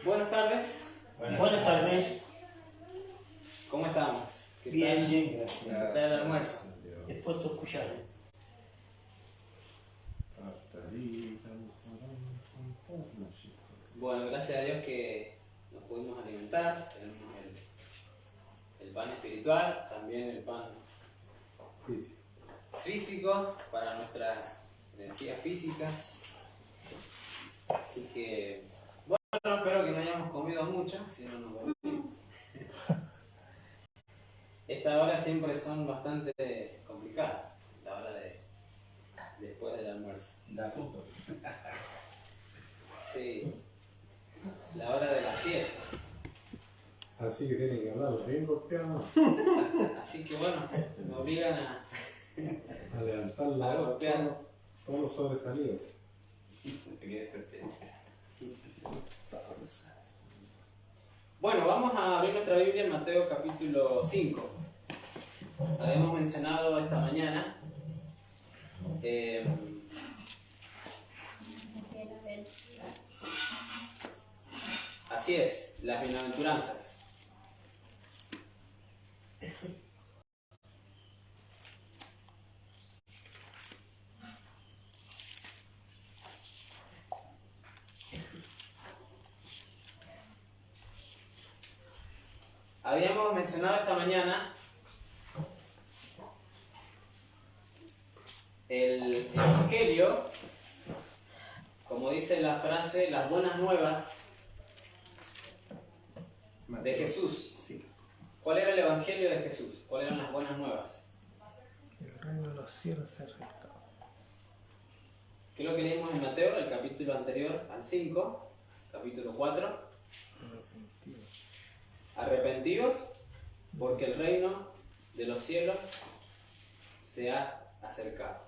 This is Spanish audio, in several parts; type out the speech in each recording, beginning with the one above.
Buenas tardes. Buenas tardes. ¿Cómo estamos? ¿Qué Bien, tal? bien. ¿Qué tal el almuerzo? Después de escuchar. Bueno, gracias a Dios que nos pudimos alimentar. Tenemos el pan espiritual, también el pan físico para nuestras energías físicas. Así que, bueno, espero que no hayamos comido mucho, si no nos volvimos. Estas horas siempre son bastante complicadas, la hora después del almuerzo. Da punto. Sí, la hora de la siesta. Así que tienen que hablar bien golpeado, Así que bueno, me obligan a levantar la voz, golpear. todos los sobresalidos. Bueno, vamos a abrir nuestra Biblia en Mateo capítulo 5. Habíamos mencionado esta mañana así es, las bienaventuranzas. Habíamos mencionado esta mañana el Evangelio, como dice la frase, las buenas nuevas de Jesús. ¿Cuál era el Evangelio de Jesús? ¿Cuáles eran las buenas nuevas? El reino de los cielos se ha acercado. ¿Qué es lo que leímos en Mateo, el capítulo anterior al 5, capítulo 4? Arrepentidos, porque el reino de los cielos se ha acercado.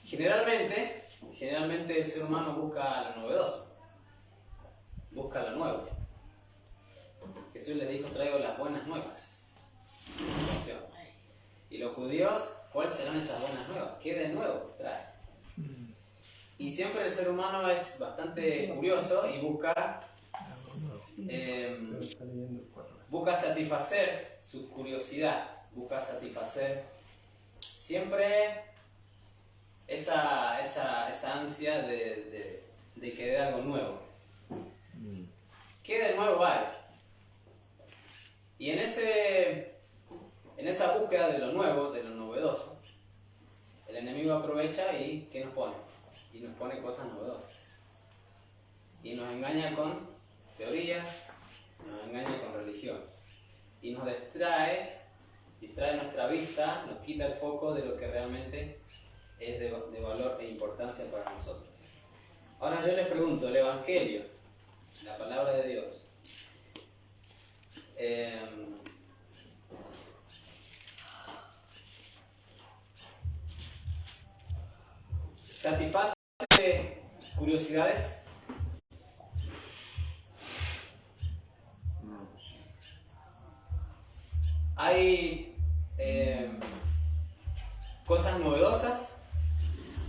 Generalmente el ser humano busca lo novedoso, busca lo nuevo. Jesús les dijo: traigo las buenas nuevas. Y los judíos, ¿cuáles serán esas buenas nuevas? ¿Qué de nuevo trae? Y siempre el ser humano es bastante curioso y busca satisfacer su curiosidad, busca satisfacer siempre esa ansia de querer algo nuevo. ¿Qué de nuevo hay? Y en esa búsqueda de lo nuevo, de lo novedoso, el enemigo aprovecha y ¿qué nos pone? Y nos pone cosas novedosas. Y nos engaña con teorías, nos engaña con religión. Y nos distrae nuestra vista, nos quita el foco de lo que realmente es de valor e importancia para nosotros. Ahora yo les pregunto, el Evangelio, la palabra de Dios, ¿satisface curiosidades? ¿Hay cosas novedosas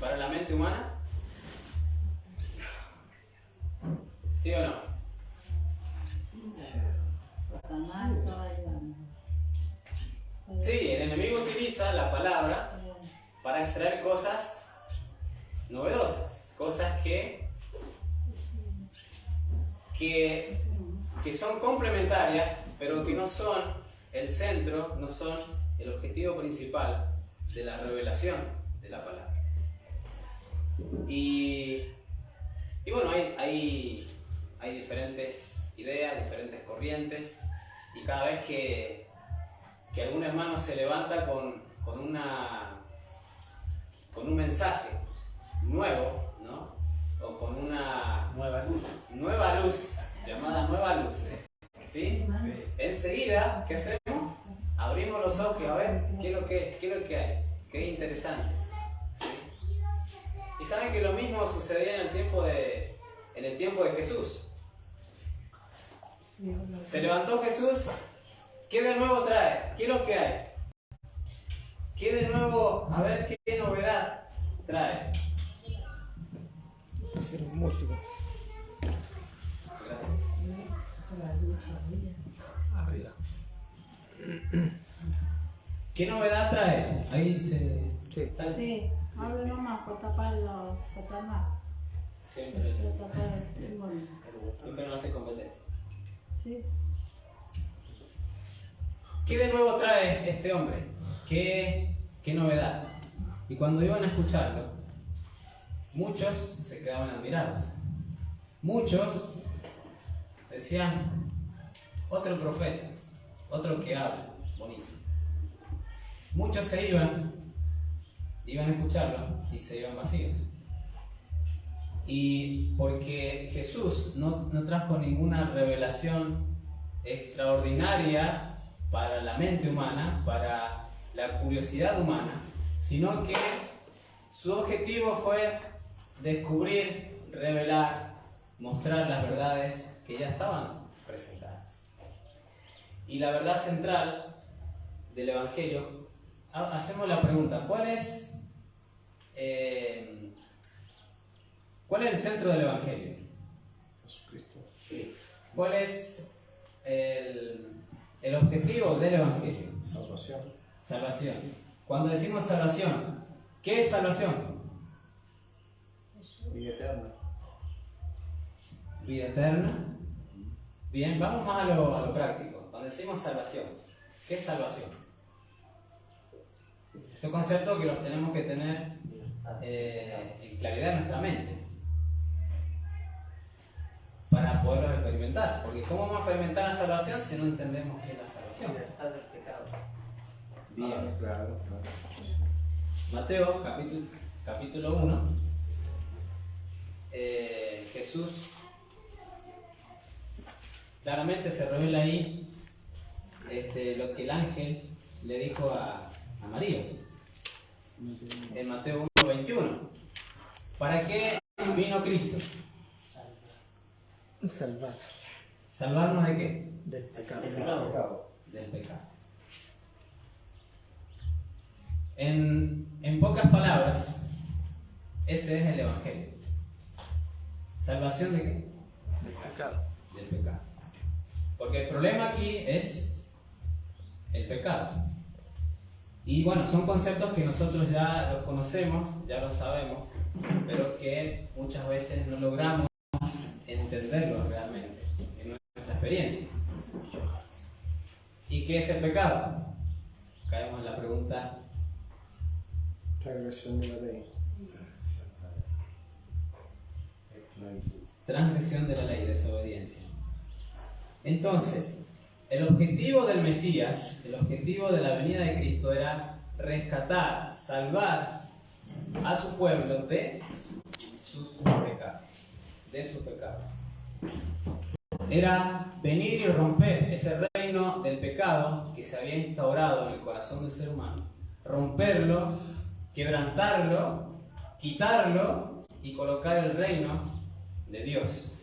para la mente humana? ¿Sí o no? Sí, el enemigo utiliza la palabra para extraer cosas novedosas, cosas que son complementarias, pero que no son el centro, no son el objetivo principal de la revelación de la palabra. Y bueno, hay diferentes ideas, diferentes corrientes, y cada vez que algún hermano se levanta con un mensaje nuevo, ¿no? O con una nueva luz, llamada nueva luz, ¿sí? Enseguida, ¿qué hacemos? Abrimos los ojos a ver qué es lo que hay, qué interesante, ¿sí? Y saben que lo mismo sucedía en el tiempo de Jesús. Se levantó Jesús, ¿qué de nuevo trae? ¿Qué es lo que hay? ¿Qué de nuevo? A ver, ¿qué novedad trae? Pusieron música. Gracias. Arriba. ¿Qué novedad trae? Ahí se... Sí. ¿sale? Sí, hable nomás por tapar los Satanás. Siempre, Por tapar el demonio. siempre nos hace competencia. Sí. ¿Qué de nuevo trae este hombre? ¿Qué novedad? Y cuando iban a escucharlo, muchos se quedaban admirados. Muchos decían, otro profeta, otro que habla, bonito. Muchos se iban a escucharlo y se iban vacíos. Y porque Jesús no trajo ninguna revelación extraordinaria para la mente humana, para la curiosidad humana, sino que su objetivo fue descubrir, revelar, mostrar las verdades que ya estaban presentadas. Y la verdad central del Evangelio, hacemos la pregunta, ¿cuál es el centro del Evangelio? Jesucristo. ¿Cuál es el objetivo del Evangelio? Salvación. Salvación. Cuando decimos salvación, ¿qué es salvación? Vida eterna. Vida eterna. Bien, vamos más a lo práctico. Cuando decimos salvación, ¿qué es salvación? Son conceptos que los tenemos que tener en claridad en nuestra mente para poderlos experimentar. Porque ¿cómo vamos a experimentar la salvación si no entendemos qué es la salvación? Libertad del pecado. Bien. Claro. Mateo, capítulo 1, Jesús claramente se revela ahí lo que el ángel le dijo a María. En Mateo 1:21. ¿Para qué vino Cristo? Salvar ¿Salvarnos de qué? del pecado. Del pecado. Del pecado. En pocas palabras, ese es el Evangelio. ¿Salvación de qué? Del pecado. Del pecado. Porque el problema aquí es el pecado. Y bueno, son conceptos que nosotros ya los conocemos, ya los sabemos, pero que muchas veces no logramos entenderlos realmente en nuestra experiencia. ¿Y qué es el pecado? Caemos en la pregunta. Transgresión de la ley. Transgresión de la ley, desobediencia. Entonces, el objetivo del Mesías, el objetivo de la venida de Cristo era rescatar, salvar a su pueblo de sus pecados. De sus pecados. Era venir y romper ese reino del pecado que se había instaurado en el corazón del ser humano. Romperlo, quebrantarlo, quitarlo y colocar el reino de Dios.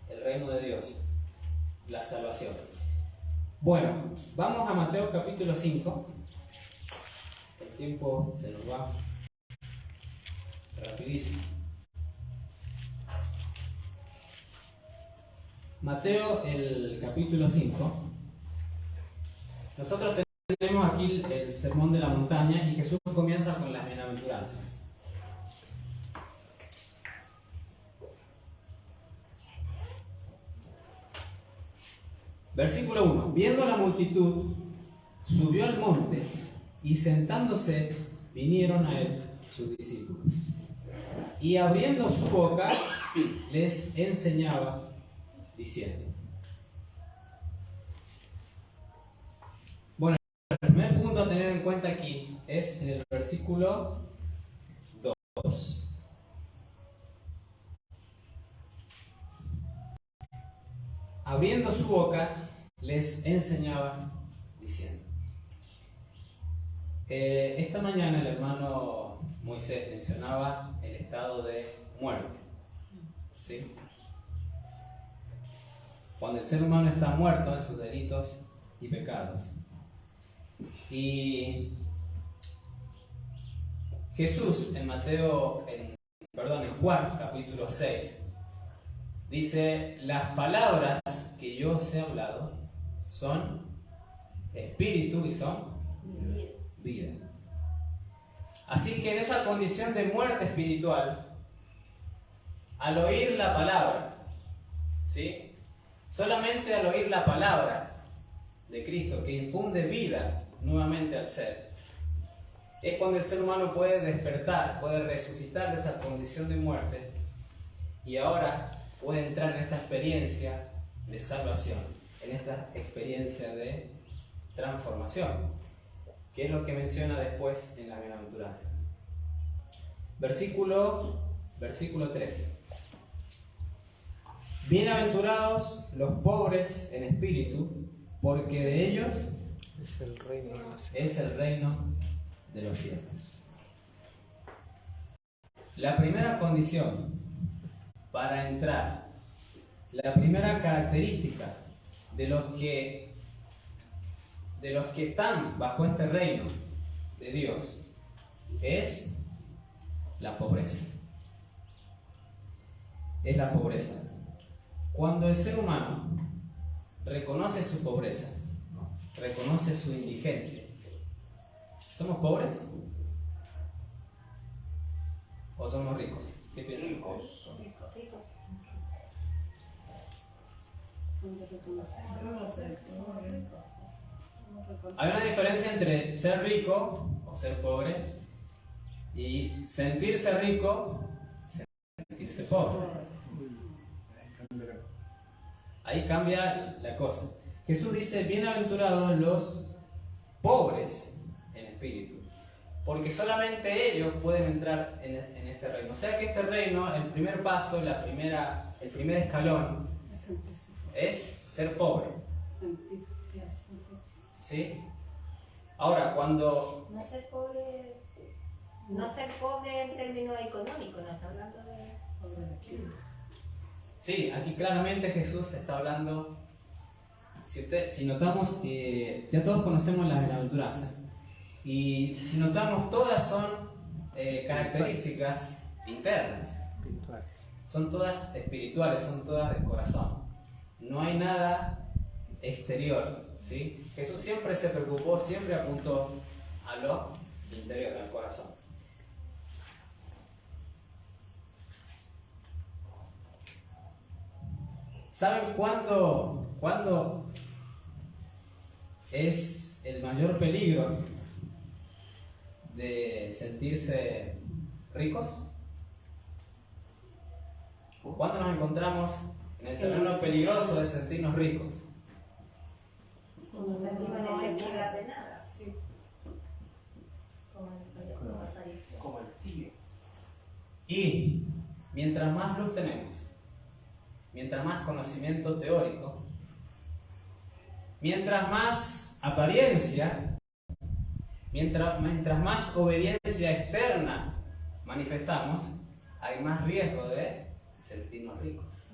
El reino de Dios. La salvación. Bueno, vamos a Mateo capítulo 5. El tiempo se nos va rapidísimo. Mateo, el capítulo 5. Nosotros tenemos aquí el sermón de la montaña y Jesús comienza con las bienaventuranzas. Versículo 1. Viendo la multitud, subió al monte y sentándose vinieron a él sus discípulos. Y abriendo su boca les enseñaba diciendo. Bueno, el primer punto a tener en cuenta aquí es en el versículo 2. Abriendo su boca, les enseñaba diciendo. Esta mañana el hermano Moisés mencionaba el estado de muerte. ¿Sí? Cuando el ser humano está muerto en sus delitos y pecados. Y Jesús en Juan, capítulo 6, dice: las palabras que yo os he hablado son espíritu y son vida. Así que en esa condición de muerte espiritual, al oír la palabra, ¿sí? Solamente al oír la palabra de Cristo, que infunde vida nuevamente al ser, es cuando el ser humano puede despertar, puede resucitar de esa condición de muerte y ahora puede entrar en esta experiencia de salvación, en esta experiencia de transformación, que es lo que menciona después en las bienaventuranzas. Versículo 3. Bienaventurados los pobres en espíritu, porque de ellos Es el reino de los cielos. es el reino de los cielos. La primera condición para entrar, la primera característica de los que están bajo este reino de Dios es la pobreza. Es la pobreza. Cuando el ser humano reconoce su pobreza, reconoce su indigencia, ¿somos pobres? ¿O somos ricos? ¿Qué piensan? Yo no sé, Hay una diferencia entre ser rico o ser pobre y sentirse rico, sentirse pobre. Ahí cambia la cosa. Jesús dice: bienaventurados los pobres en espíritu, porque solamente ellos pueden entrar en este reino. O sea que este reino, el primer paso, el primer escalón es ser pobre. ¿Sí? Ahora, cuando... No ser pobre en términos económicos, no está hablando de... Sí, aquí claramente Jesús está hablando. Si notamos, ya todos conocemos las bienaventuranzas. Y si notamos, todas son características internas. Espirituales. Son todas espirituales, son todas del corazón. No hay nada exterior, ¿sí? Jesús siempre se preocupó, siempre apuntó a lo interior, al corazón. ¿Saben cuándo es el mayor peligro de sentirse ricos? ¿Cuándo nos encontramos en el terreno peligroso de sentirnos ricos? No sentimos necesidad de nada. Sí. Como apareció. Como el tío. Y mientras más luz tenemos, mientras más conocimiento teórico, mientras más apariencia, mientras más obediencia externa manifestamos, hay más riesgo de sentirnos ricos.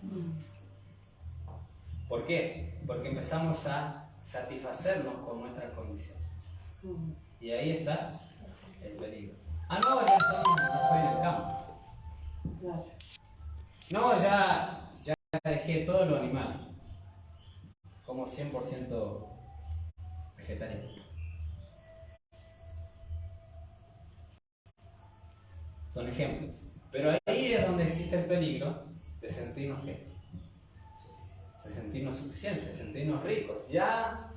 ¿Por qué? Porque empezamos a satisfacernos con nuestras condiciones. Y ahí está el peligro. Ah, no, ya estoy en el campo. No, ya dejé todo lo animal. Como 100% vegetariano. Son ejemplos. Pero ahí es donde existe el peligro de sentirnos ¿qué? De sentirnos suficientes, de sentirnos ricos. Ya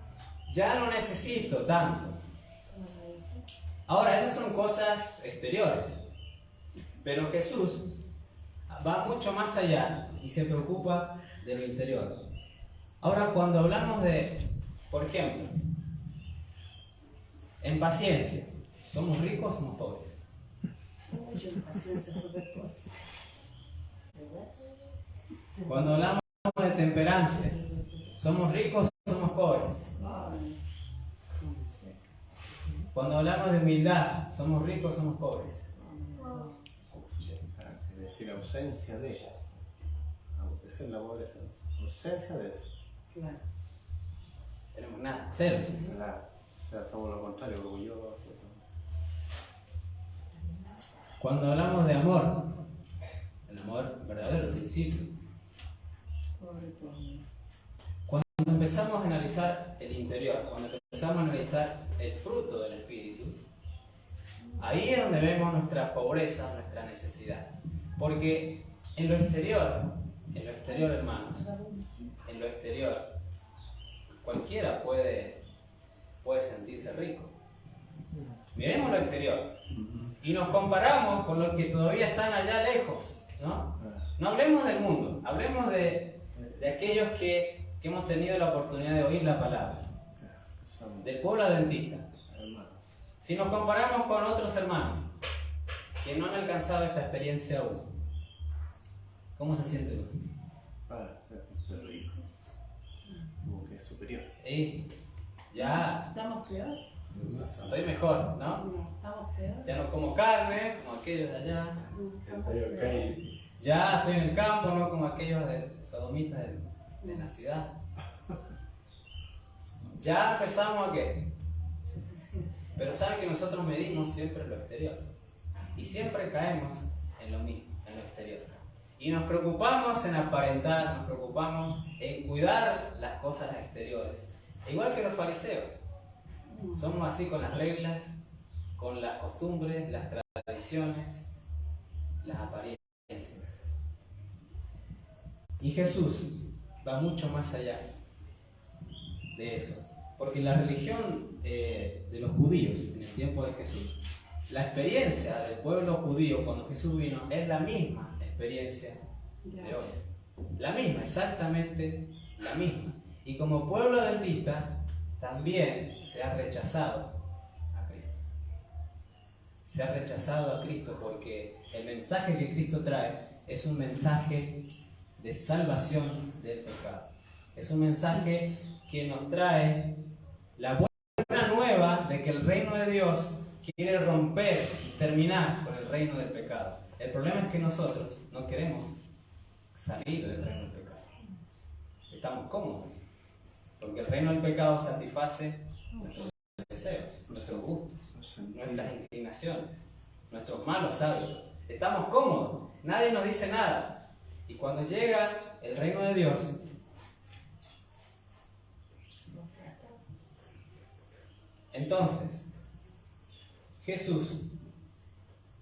no necesito tanto. Ahora, esas son cosas exteriores. Pero Jesús va mucho más allá y se preocupa de lo interior. Ahora, cuando hablamos de, por ejemplo, en paciencia, ¿somos ricos o somos pobres? Mucha impaciencia sobre todo. Cuando hablamos de temperancia, ¿somos ricos o somos pobres? Cuando hablamos de humildad, ¿somos ricos o somos pobres? Es decir, ausencia de ella. Esa es la pobreza. Ausencia de eso. Tenemos nada, cero. Claro. O sea, somos lo contrario, orgullosos. Cuando hablamos de amor, principio. Pobre pobre. Cuando empezamos a analizar el interior, cuando empezamos a analizar el fruto del Espíritu, ahí es donde vemos nuestra pobreza, nuestra necesidad. Porque en lo exterior, hermanos, en lo exterior, cualquiera puede sentirse rico. Miremos lo exterior y nos comparamos con los que todavía están allá lejos, ¿no? No hablemos del mundo, hablemos de aquellos que hemos tenido la oportunidad de oír la palabra, del pueblo adventista. Si nos comparamos con otros hermanos que no han alcanzado esta experiencia aún, ¿cómo se siente uno? Como que es superior. Ya Estamos peor. estoy mejor, ¿no? No, estamos peor. Ya no como carne, como aquellos de allá. Estamos peor. Ya estoy en el campo, no como aquellos de sodomitas de la ciudad. Ya empezamos a qué. Pero saben que nosotros medimos siempre lo exterior. Y siempre caemos en lo mismo, en lo exterior. Y nos preocupamos en aparentar, nos preocupamos en cuidar las cosas exteriores. Igual que los fariseos. Somos así con las reglas, con las costumbres, las tradiciones, las apariencias. Y Jesús va mucho más allá de eso. Porque la religión de los judíos en el tiempo de Jesús, la experiencia del pueblo judío cuando Jesús vino es la misma experiencia de hoy. La misma, exactamente la misma. Y como pueblo adventista también se ha rechazado a Cristo. Se ha rechazado a Cristo porque el mensaje que Cristo trae es un mensaje de salvación del pecado. Es un mensaje que nos trae la buena nueva de que el reino de Dios quiere romper y terminar con el reino del pecado. El problema es que nosotros no queremos salir del reino del pecado. Estamos cómodos, porque el reino del pecado satisface nuestros deseos, nuestros gustos, nuestras inclinaciones, nuestros malos hábitos. Estamos cómodos, nadie nos dice nada. Y cuando llega el reino de Dios, entonces, Jesús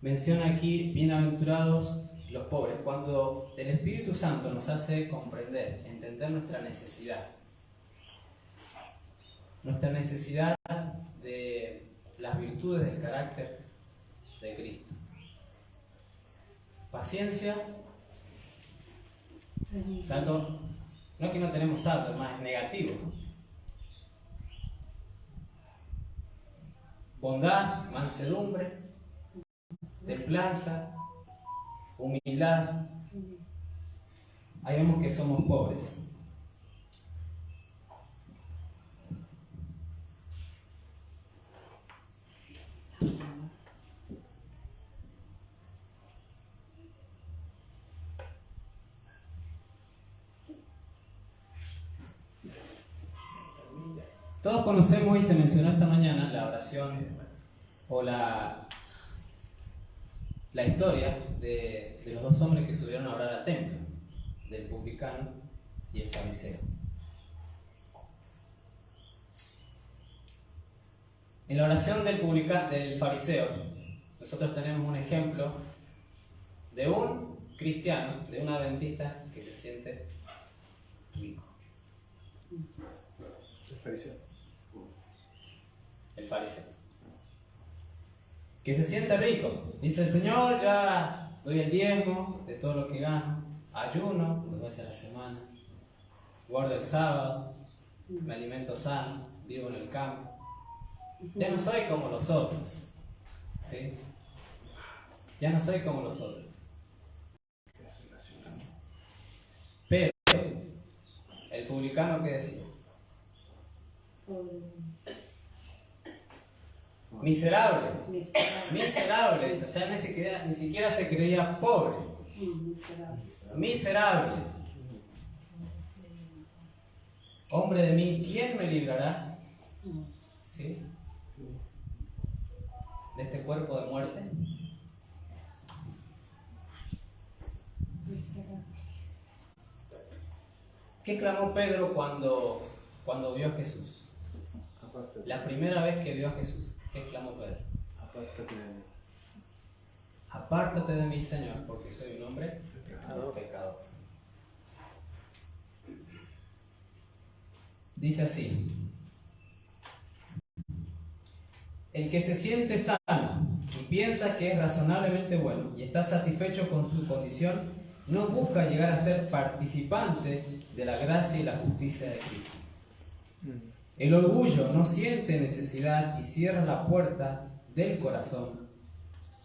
menciona aquí, bienaventurados los pobres, cuando el Espíritu Santo nos hace comprender, entender nuestra necesidad de las virtudes del carácter de Cristo. Paciencia, salto, no es que no tenemos salto, es más negativo, ¿no? Bondad, mansedumbre, templanza, humildad. Ahí vemos que somos pobres. Todos conocemos y se mencionó esta mañana la oración o la historia de los dos hombres que subieron a orar al templo, del publicano y el fariseo. En la oración del fariseo, nosotros tenemos un ejemplo de un cristiano, de un adventista que se siente rico. El fariseo. Que se siente rico. Dice el Señor, ya doy el diezmo de todo lo que gano, ayuno 2 veces a la semana, guardo el sábado, me alimento sano, vivo en el campo. Ya no soy como los otros. ¿Sí? Ya no soy como los otros. Pero el publicano, ¿qué decía? Miserable, dice, o sea, ni siquiera se creía pobre. Miserable. Hombre de mí, ¿quién me librará? ¿Sí? De este cuerpo de muerte. ¿Qué clamó Pedro cuando vio a Jesús? Apártate. La primera vez que vio a Jesús, ¿qué clamó Pedro? Apártate de mí. Apártate de mí, Señor, porque soy un hombre pecador. Dice así: el que se siente sano y piensa que es razonablemente bueno y está satisfecho con su condición, no busca llegar a ser participante de la gracia y la justicia de Cristo. El orgullo no siente necesidad y cierra la puerta del corazón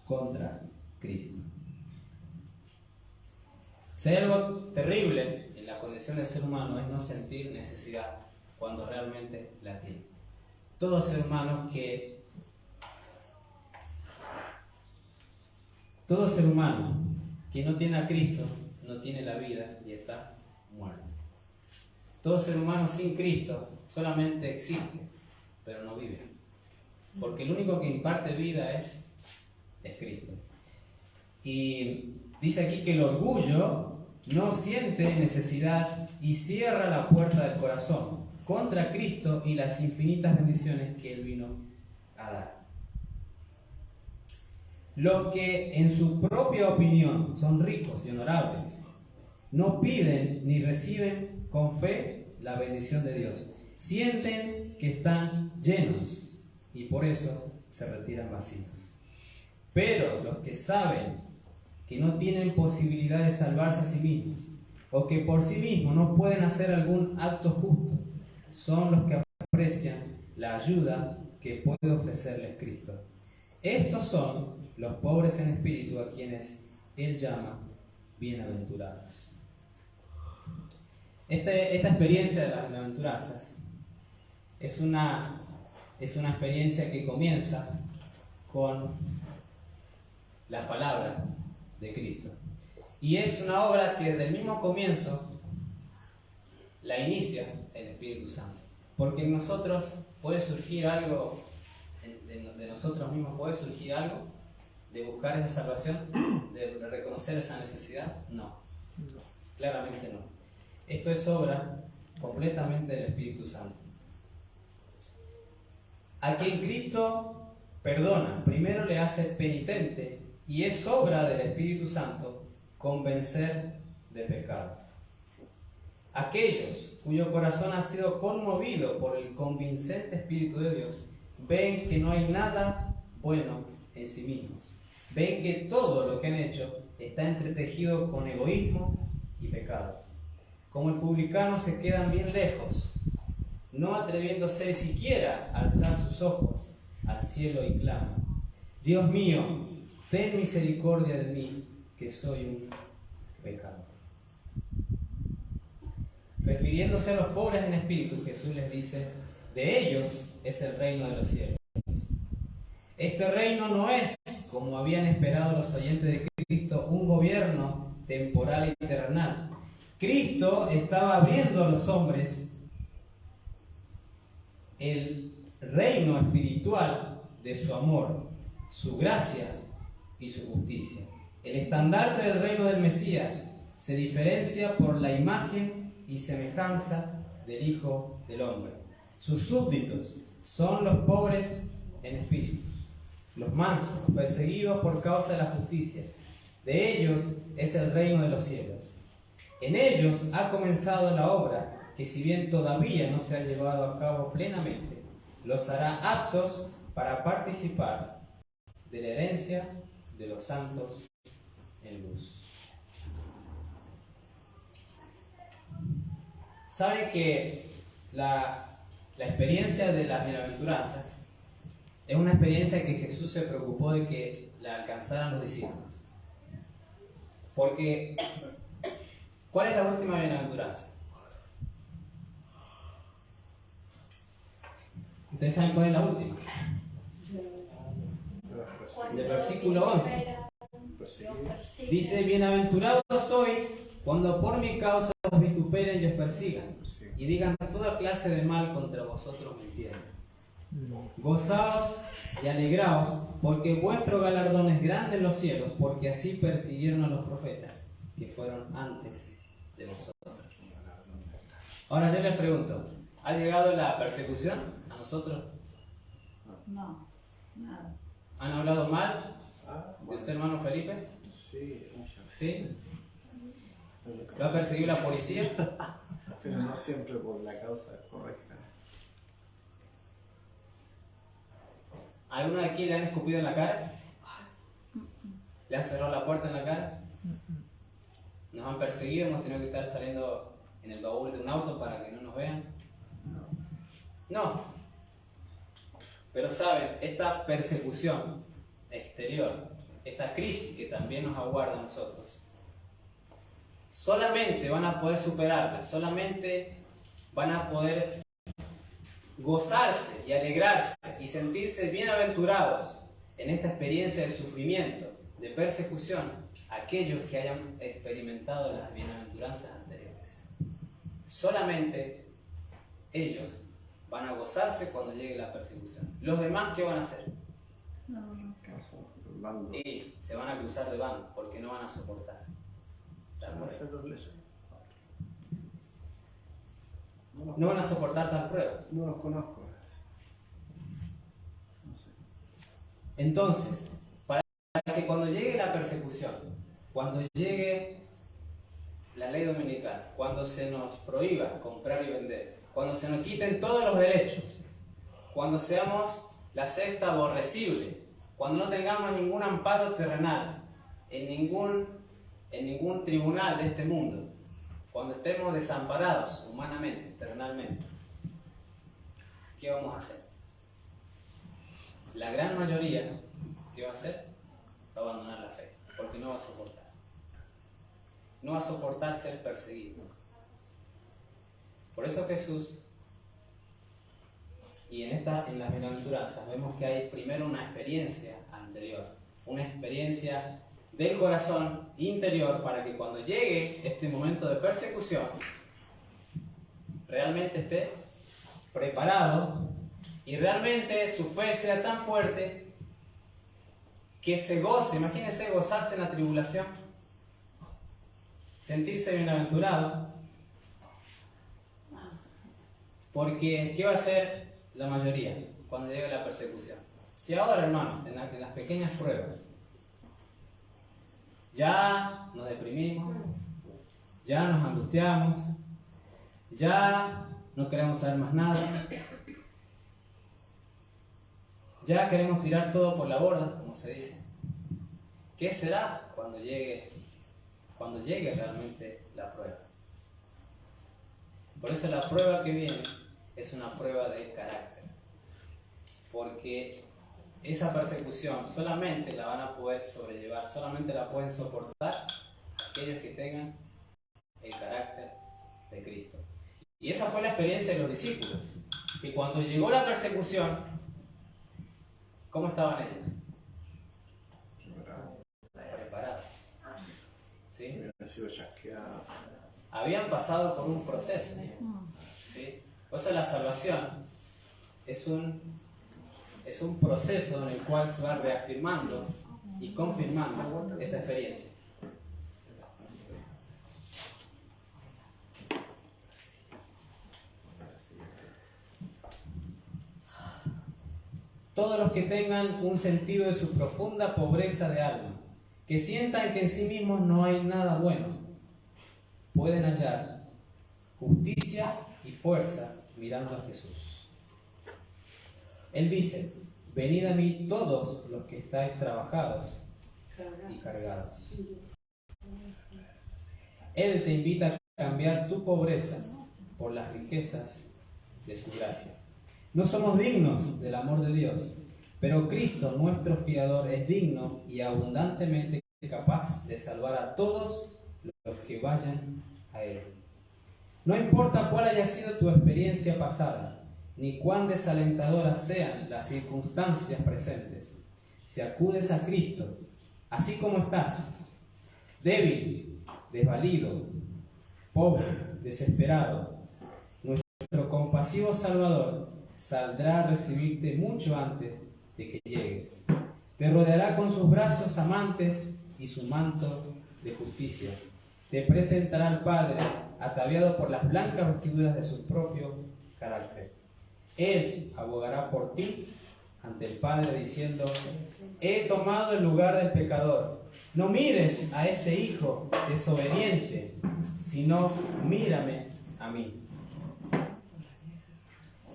contra Cristo. Si hay algo terrible en la condición del ser humano es no sentir necesidad cuando realmente la tiene. Todo ser humano que no tiene a Cristo no tiene la vida y está muerto. Todo ser humano sin Cristo solamente existe, pero no vive. Porque el único que imparte vida es Cristo. Y dice aquí que el orgullo no siente necesidad y cierra la puerta del corazón contra Cristo y las infinitas bendiciones que Él vino a dar. Los que en su propia opinión son ricos y honorables, no piden ni reciben con fe la bendición de Dios. Sienten que están llenos y por eso se retiran vacíos. Pero los que saben que no tienen posibilidad de salvarse a sí mismos o que por sí mismos no pueden hacer algún acto justo, son los que aprecian la ayuda que puede ofrecerles Cristo. Estos son los pobres en espíritu, a quienes Él llama bienaventurados. Esta experiencia de las bienaventuranzas es una experiencia que comienza con la palabra de Cristo. Y es una obra que desde el mismo comienzo la inicia el Espíritu Santo. Porque en nosotros puede surgir algo, de nosotros mismos puede surgir algo, de buscar esa salvación, de reconocer esa necesidad. No, claramente no. Esto es obra completamente del Espíritu Santo. A quien Cristo perdona, primero le hace penitente y es obra del Espíritu Santo convencer de pecado. Aquellos cuyo corazón ha sido conmovido por el convincente Espíritu de Dios ven que no hay nada bueno en sí mismos. Ven que todo lo que han hecho está entretejido con egoísmo y pecado. Como el publicano se quedan bien lejos, no atreviéndose siquiera a alzar sus ojos al cielo y claman: Dios mío, ten misericordia de mí, que soy un pecador. Refiriéndose a los pobres en espíritu, Jesús les dice: de ellos es el reino de los cielos. Este reino no es, como habían esperado los oyentes de Cristo, un gobierno temporal y terrenal. Cristo estaba abriendo a los hombres el reino espiritual de su amor, su gracia y su justicia. El estandarte del reino del Mesías se diferencia por la imagen y semejanza del Hijo del Hombre. Sus súbditos son los pobres en espíritu, los mansos, perseguidos por causa de la justicia. De ellos es el reino de los cielos. En ellos ha comenzado la obra que, si bien todavía no se ha llevado a cabo plenamente, los hará aptos para participar de la herencia de los santos en luz. ¿Sabe que la experiencia de las bienaventuranzas es una experiencia que Jesús se preocupó de que la alcanzaran los discípulos? Porque, ¿cuál es la última bienaventuranza? ¿Ustedes saben cuál es la última? Del versículo 11. Dice: bienaventurados sois cuando por mi causa os vituperen y os persigan, y digan toda clase de mal contra vosotros mintiendo. Gozaos y alegraos, porque vuestro galardón es grande en los cielos, porque así persiguieron a los profetas que fueron antes de vosotros. Ahora yo les pregunto, ¿ha llegado la persecución a nosotros? No, nada. ¿Han hablado mal Ah, de usted, hermano Felipe? Sí, muchas veces. ¿Sí? ¿Lo ha perseguido la policía? Pero no siempre por la causa correcta. ¿Alguno de aquí le han escupido en la cara? ¿Le han cerrado la puerta en la cara? ¿Nos han perseguido? ¿Hemos tenido que estar saliendo en el baúl de un auto para que no nos vean? No. Pero saben, esta persecución exterior, esta crisis que también nos aguarda a nosotros, solamente van a poder superarla, solamente van a poder gozarse y alegrarse y sentirse bienaventurados en esta experiencia de sufrimiento, de persecución, aquellos que hayan experimentado las bienaventuranzas anteriores. Solamente ellos van a gozarse cuando llegue la persecución. ¿Los demás qué van a hacer? Bando. Y se van a cruzar de bando porque no van a soportar. Van a ser los lesos. No van a soportar tal prueba. No los conozco. No sé. Entonces, para que cuando llegue la persecución, cuando llegue la ley dominical, cuando se nos prohíba comprar y vender, cuando se nos quiten todos los derechos, cuando seamos la secta aborrecible, cuando no tengamos ningún amparo terrenal en ningún tribunal de este mundo, cuando estemos desamparados humanamente, terrenalmente, ¿qué vamos a hacer? La gran mayoría, ¿qué va a hacer? Va a abandonar la fe, porque no va a soportar. No va a soportar ser perseguido. Por eso Jesús, y en las bienaventuranzas, vemos que hay primero una experiencia anterior, una experiencia del corazón interior para que cuando llegue este momento de persecución, realmente esté preparado y realmente su fe sea tan fuerte que se goce. Imagínense gozarse en la tribulación, sentirse bienaventurado, porque ¿qué va a hacer la mayoría cuando llegue la persecución? Si ahora, hermanos, en las pequeñas pruebas ya nos deprimimos, ya nos angustiamos, ya no queremos saber más nada, ya queremos tirar todo por la borda, como se dice, ¿qué será cuando llegue realmente la prueba? Por eso la prueba que viene es una prueba de carácter, porque esa persecución solamente la van a poder sobrellevar, solamente la pueden soportar aquellos que tengan el carácter de Cristo. Y esa fue la experiencia de los discípulos, que cuando llegó la persecución, ¿cómo estaban ellos? Preparados. ¿Sí? Hubieran sido chasqueados. Habían pasado por un proceso. ¿Sí? Por eso la salvación es un proceso en el cual se va reafirmando y confirmando esta experiencia. Todos los que tengan un sentido de su profunda pobreza de alma, que sientan que en sí mismos no hay nada bueno, pueden hallar justicia y fuerza mirando a Jesús. Él dice: venid a mí todos los que estáis trabajados y cargados. Él te invita a cambiar tu pobreza por las riquezas de su gracia. No somos dignos del amor de Dios, pero Cristo, nuestro fiador, es digno y abundantemente capaz de salvar a todos los que vayan a Él. No importa cuál haya sido tu experiencia pasada, ni cuán desalentadoras sean las circunstancias presentes, si acudes a Cristo, así como estás, débil, desvalido, pobre, desesperado, nuestro compasivo Salvador saldrá a recibirte mucho antes de que llegues. Te rodeará con sus brazos amantes y su manto de justicia. te presentará al Padre ataviado por las blancas vestiduras de su propio carácter. Él abogará por ti ante el Padre diciendo: he tomado el lugar del pecador. No mires a este hijo desobediente, sino mírame a mí.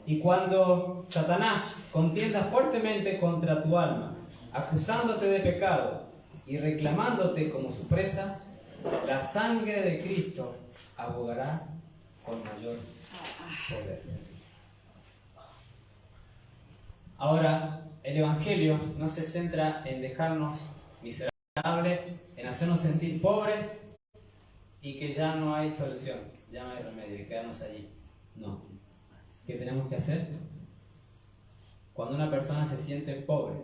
Y cuando Satanás contienda fuertemente contra tu alma, acusándote de pecado y reclamándote como su presa, la sangre de Cristo abogará con mayor poder. Ahora, el Evangelio no se centra en dejarnos miserables, en hacernos sentir pobres y que ya no hay solución, ya no hay remedio y quedarnos allí. No. ¿Qué tenemos que hacer? Cuando una persona se siente pobre,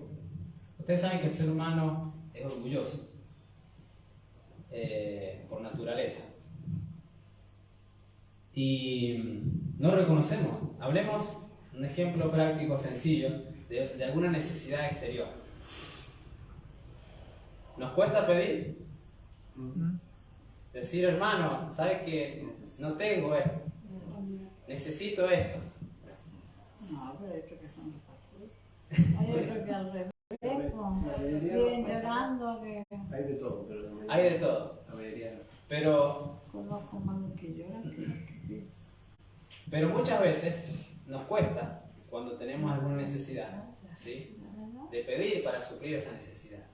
ustedes saben que el ser humano es orgulloso por naturaleza y no reconocemos. Hablemos un ejemplo práctico sencillo de alguna necesidad exterior. ¿Nos cuesta pedir? Decir, hermano, ¿sabes que no tengo esto? Necesito esto. No, pero hay otros que son los pastores. Hay otros que al revés, vienen llorando, que Hay de todo, pero Hay de todo. la mayoría no. Pero conozco más los que lloran que los que piden. Pero muchas veces nos cuesta, cuando tenemos alguna necesidad, ¿sí?, de pedir para suplir esa necesidad.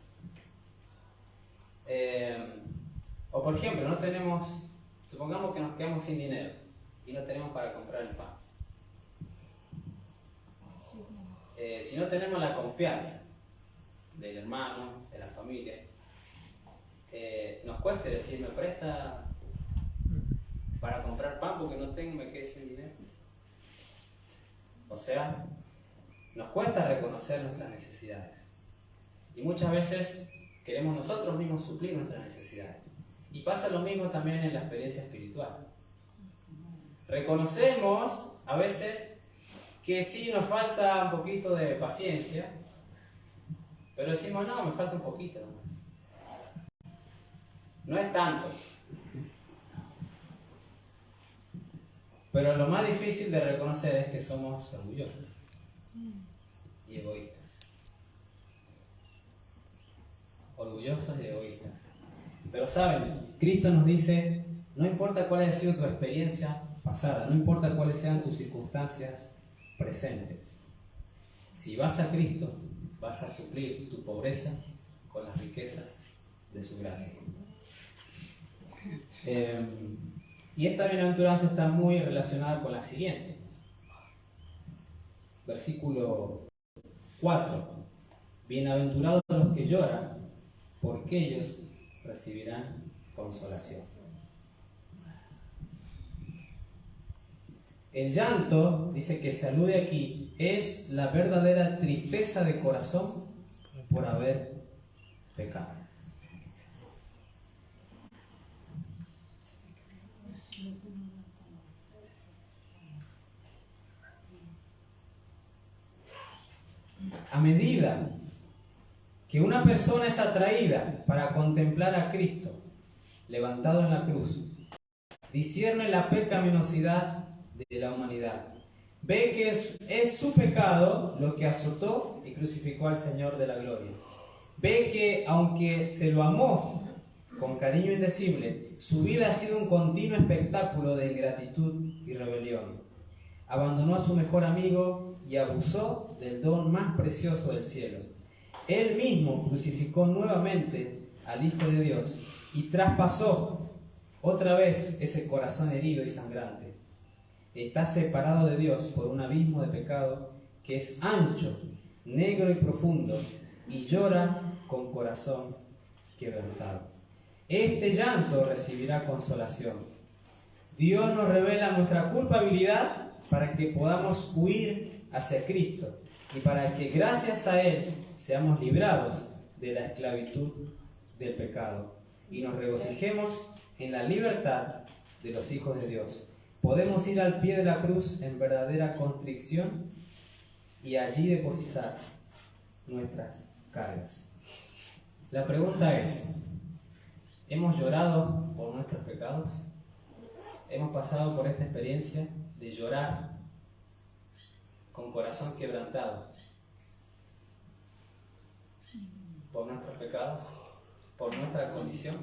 O por ejemplo, no tenemos, supongamos que nos quedamos sin dinero y no tenemos para comprar el pan. Si no tenemos la confianza del hermano, de la familia, nos cuesta decir, me presta para comprar pan porque no tengo, me quedé sin dinero. O sea, nos cuesta reconocer nuestras necesidades. Y muchas veces queremos nosotros mismos suplir nuestras necesidades. Y pasa lo mismo también en la experiencia espiritual. Reconocemos a veces que sí nos falta un poquito de paciencia, pero decimos, no, me falta un poquito nomás. No es tanto. Pero lo más difícil de reconocer es que somos orgullosos y egoístas. Orgullosos y egoístas. Pero saben, Cristo nos dice, no importa cuál haya sido tu experiencia pasada, no importa cuáles sean tus circunstancias presentes. Si vas a Cristo, vas a suplir tu pobreza con las riquezas de su gracia. Y esta bienaventuranza está muy relacionada con la siguiente. Versículo 4. Bienaventurados los que lloran, porque ellos recibirán consolación. El llanto, dice que se alude aquí, es la verdadera tristeza de corazón por haber pecado. A medida que una persona es atraída para contemplar a Cristo levantado en la cruz, discierne la pecaminosidad de la humanidad. Ve que es su pecado lo que azotó y crucificó al Señor de la gloria. Ve que, aunque se lo amó con cariño indecible, su vida ha sido un continuo espectáculo de ingratitud y rebelión. Abandonó a su mejor amigo y abusó del don más precioso del cielo. Él mismo crucificó nuevamente al Hijo de Dios y traspasó otra vez ese corazón herido y sangrante. Está separado de Dios por un abismo de pecado que es ancho, negro y profundo, y llora con corazón quebrantado. Este llanto recibirá consolación. Dios nos revela nuestra culpabilidad para que podamos huir hacia Cristo y para que gracias a Él seamos librados de la esclavitud del pecado y nos regocijemos en la libertad de los hijos de Dios. Podemos ir al pie de la cruz en verdadera contrición y allí depositar nuestras cargas. La pregunta es, ¿hemos llorado por nuestros pecados? hermanos, hemos pasado por esta experiencia de llorar con corazón quebrantado por nuestros pecados, por nuestra condición.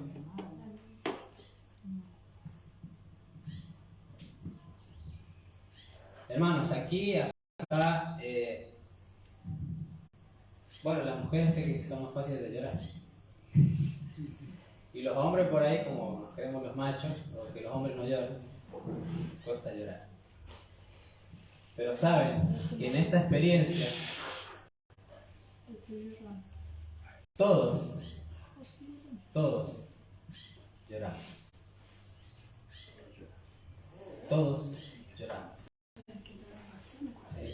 Hermanos, acá, bueno, las mujeres sé que son más fáciles de llorar. Y los hombres por ahí, como nos creemos los machos, o que los hombres no lloran, cuesta llorar. Pero saben que en esta experiencia, todos lloramos. Todos lloramos. ¿Sí?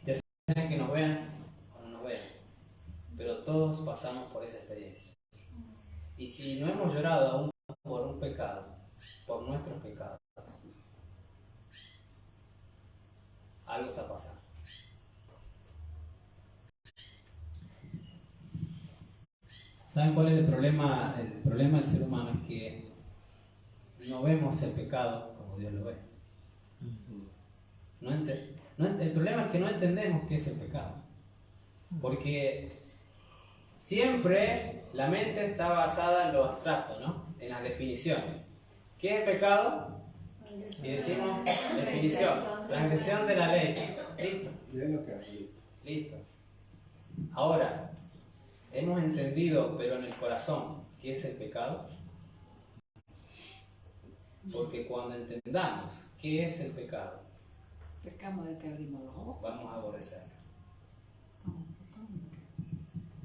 Ya sea que nos vean o no nos vean, pero todos pasamos por esa experiencia. Y si no hemos llorado aún por un pecado, por nuestros pecados, algo está pasando. ¿Saben cuál es el problema? El problema del ser humano es que no vemos el pecado como Dios lo ve. El problema es que no entendemos qué es el pecado. Porque siempre la mente está basada en lo abstracto, ¿no? En las definiciones. ¿Qué es pecado? Y decimos definición, transgresión de la ley. Listo. Listo. Ahora, hemos entendido, pero en el corazón, ¿qué es el pecado? Porque cuando entendamos qué es el pecado, Pecamos de que abrimos los ojos. vamos a aborrecerlo.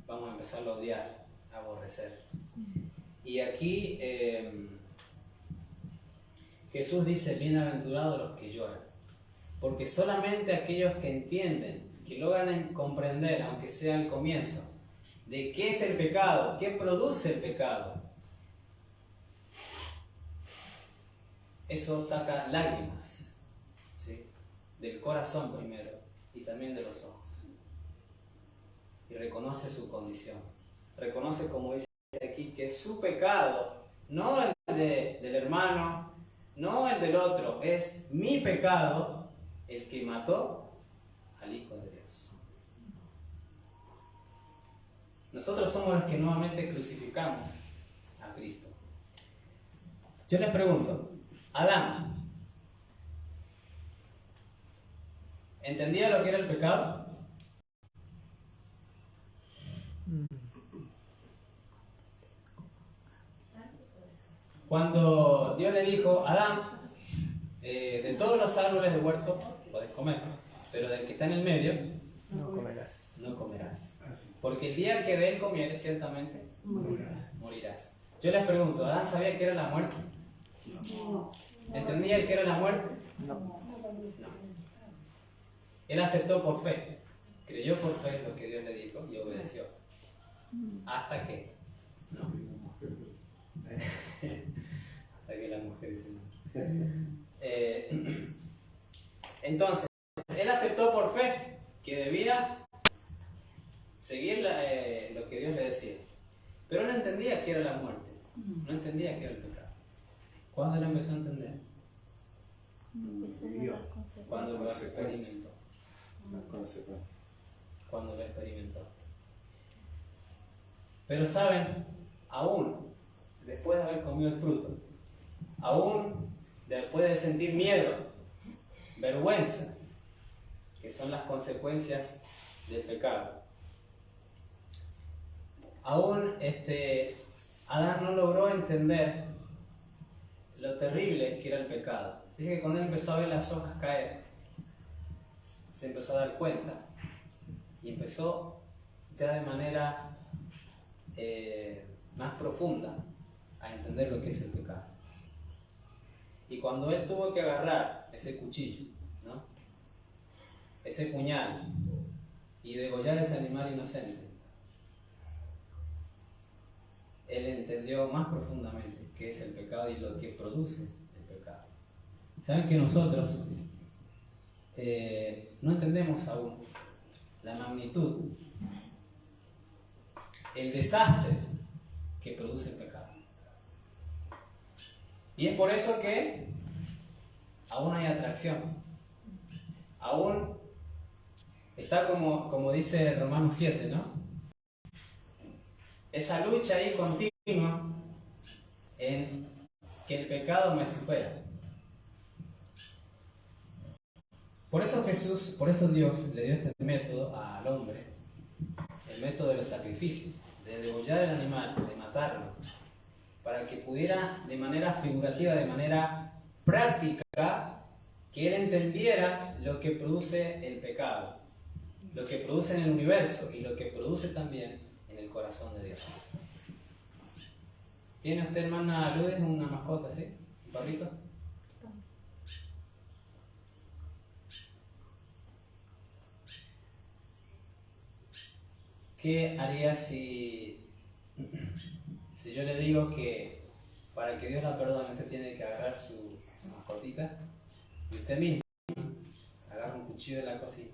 Vamos a empezar a odiar, a aborrecer. Y aquí Jesús dice, bienaventurados los que lloran, porque solamente aquellos que entienden, que logran comprender, aunque sea al comienzo, de qué es el pecado, qué produce el pecado, eso saca lágrimas, ¿sí? Del corazón primero y también de los ojos. Y reconoce su condición. Reconoce, como dice aquí, que su pecado, no el del hermano, no el del otro, es mi pecado el que mató al Hijo de Dios. Nosotros somos los que nuevamente crucificamos a Cristo. Yo les pregunto, Adán, ¿entendía lo que era el pecado? Cuando Dios le dijo, Adán, de todos los árboles del huerto podés comer, pero del que está en el medio No comerás. no comerás. Porque el día que de él comieres, ciertamente morirás. Yo les pregunto, ¿Adán sabía qué era la muerte? No. ¿Entendía él qué era la muerte? No. No. Él aceptó por fe, creyó por fe lo que Dios le dijo y obedeció. ¿Hasta qué? No. Hasta que la mujer dice no. Entonces, él aceptó por fe que debía seguir lo que Dios le decía. Pero no entendía qué era la muerte. No entendía qué era el pecado. ¿Cuándo él empezó a entender? Cuando lo experimentó. Cuando lo experimentó. Pero saben, aún después de haber comido el fruto, aún después de sentir miedo, vergüenza, que son las consecuencias del pecado, aún Adán no logró entender lo terrible que era el pecado. Dice que cuando él empezó a ver las hojas caer, se empezó a dar cuenta y empezó ya de manera más profunda a entender lo que es el pecado. Y cuando él tuvo que agarrar ese cuchillo, ¿no? Ese puñal, y degollar ese animal inocente, él entendió más profundamente qué es el pecado y lo que produce el pecado. ¿Saben que nosotros no entendemos aún la magnitud, el desastre que produce el pecado. Y es por eso que aún hay atracción. Aún está como dice Romanos 7, ¿no? Esa lucha ahí continua en que el pecado me supera. Por eso Dios le dio este método al hombre, el método de los sacrificios, de degollar el animal, de matarlo, para que pudiera de manera figurativa, de manera práctica, que él entendiera lo que produce el pecado, lo que produce en el universo y lo que produce también en el corazón de Dios. ¿Tiene usted, hermana Lourdes, una mascota, sí? ¿Un perrito? ¿Qué haría si yo le digo que para que Dios la perdone usted tiene que agarrar su mascotita y usted mismo agarra un cuchillo de la cocina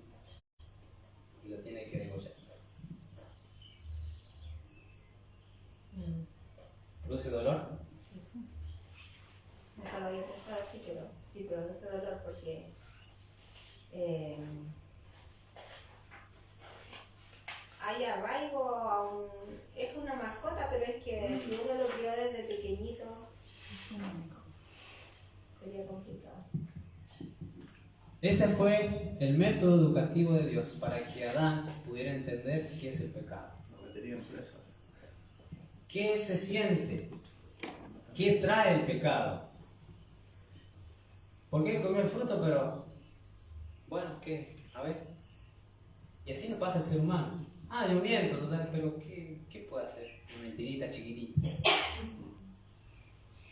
y lo tiene que degollar? ¿Produce dolor? Nunca lo había pensado así, pero sí produce dolor porque hay arraigo a un... Es una mascota, pero es que si uno lo crió desde pequeñito, sería complicado. Ese fue el método educativo de Dios para que Adán pudiera entender qué es el pecado. Lo meterían preso. ¿Qué se siente? ¿Qué trae el pecado? Porque él comió el fruto, pero... Bueno, ¿qué? A ver. Y así no pasa el ser humano. Ah, yo miento, total, pero ¿qué puede hacer? Una mentirita chiquitita.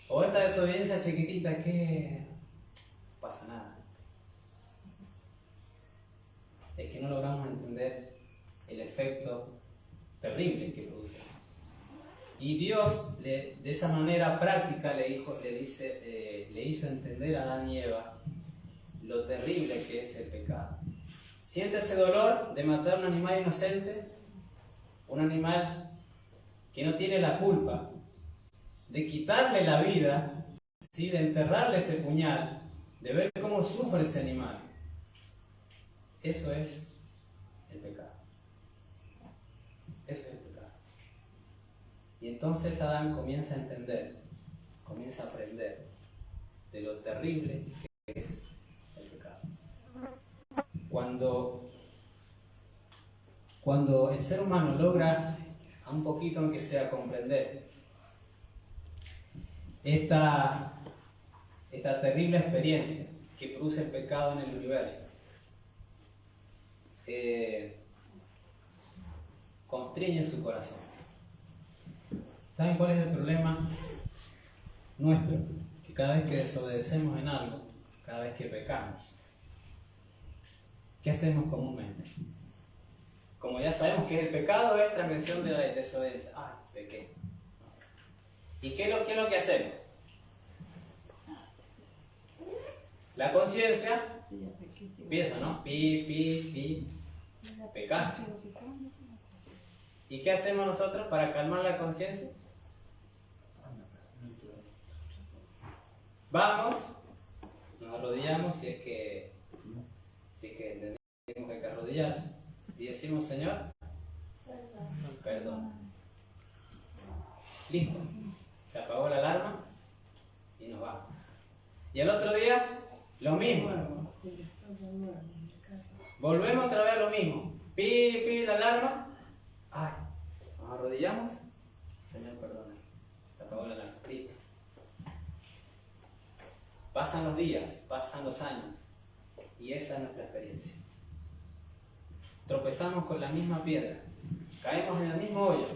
O esta desobediencia chiquitita que... No pasa nada. Es que no logramos entender el efecto terrible que produce eso. Y Dios, de esa manera práctica, le hizo entender a Adán y Eva lo terrible que es el pecado. ¿Siente ese dolor de matar a un animal inocente? Un animal que no tiene la culpa, de quitarle la vida, ¿sí? De enterrarle ese puñal, de ver cómo sufre ese animal. Eso es el pecado. Eso es el pecado. Y entonces Adán comienza a entender, comienza a aprender de lo terrible que es el pecado. Cuando el ser humano logra, a un poquito aunque sea, comprender esta terrible experiencia que produce el pecado en el universo, constriñe su corazón. ¿Saben cuál es el problema nuestro? Que cada vez que desobedecemos en algo, cada vez que pecamos, ¿qué hacemos comúnmente? Como ya sabemos que el pecado es transgresión de la desobediencia. Ah, pequé. ¿Y qué es lo que hacemos? La conciencia empieza, ¿no? Pecar. ¿Y qué hacemos nosotros para calmar la conciencia? Vamos, nos arrodillamos si es que entendemos que hay que arrodillarse y decimos: Señor, perdón. Listo, se apagó la alarma y nos vamos. Y el otro día, lo mismo. Volvemos otra vez a lo mismo. La alarma. Ay, nos arrodillamos. Señor, perdona. Se apagó la alarma. Listo. Pasan los días, pasan los años. Y esa es nuestra experiencia. Tropezamos con la misma piedra. Caemos en el mismo hoyo.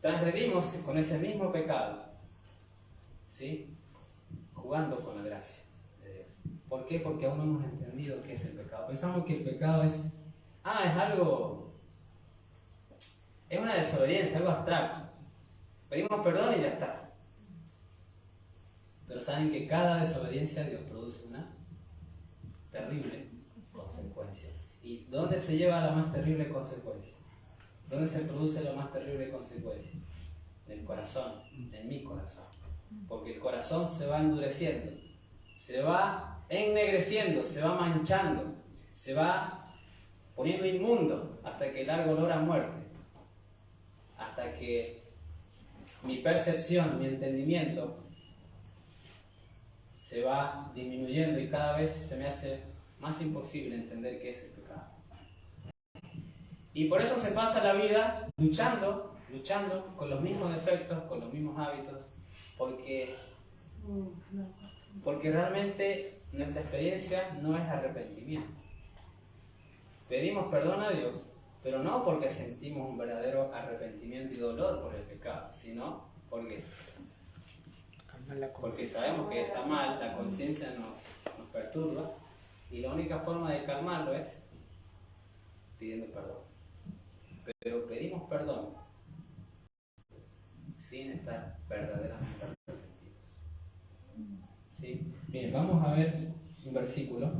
Transgredimos con ese mismo pecado. ¿Sí? Jugando con la gracia de Dios. ¿Por qué? Porque aún no hemos entendido qué es el pecado. Pensamos que el pecado es algo, es una desobediencia, algo abstracto. Pedimos perdón y ya está. Pero saben que cada desobediencia a Dios produce una terrible consecuencia. ¿Y dónde se lleva la más terrible consecuencia? ¿Dónde se produce la más terrible consecuencia? En el corazón, en mi corazón. Porque el corazón se va endureciendo, se va ennegreciendo, se va manchando, se va poniendo inmundo hasta que el largo olor a muerte, hasta que mi percepción, mi entendimiento se va disminuyendo y cada vez se me hace más imposible entender qué es el pecado. Y por eso se pasa la vida luchando con los mismos defectos, con los mismos hábitos, porque realmente nuestra experiencia no es arrepentimiento. Pedimos perdón a Dios, pero no porque sentimos un verdadero arrepentimiento y dolor por el pecado, sino porque sabemos que está mal, la conciencia nos perturba, y la única forma de calmarlo es pidiendo perdón. Pero pedimos perdón sin estar verdaderamente arrepentidos. ¿Sí? Bien, vamos a ver un versículo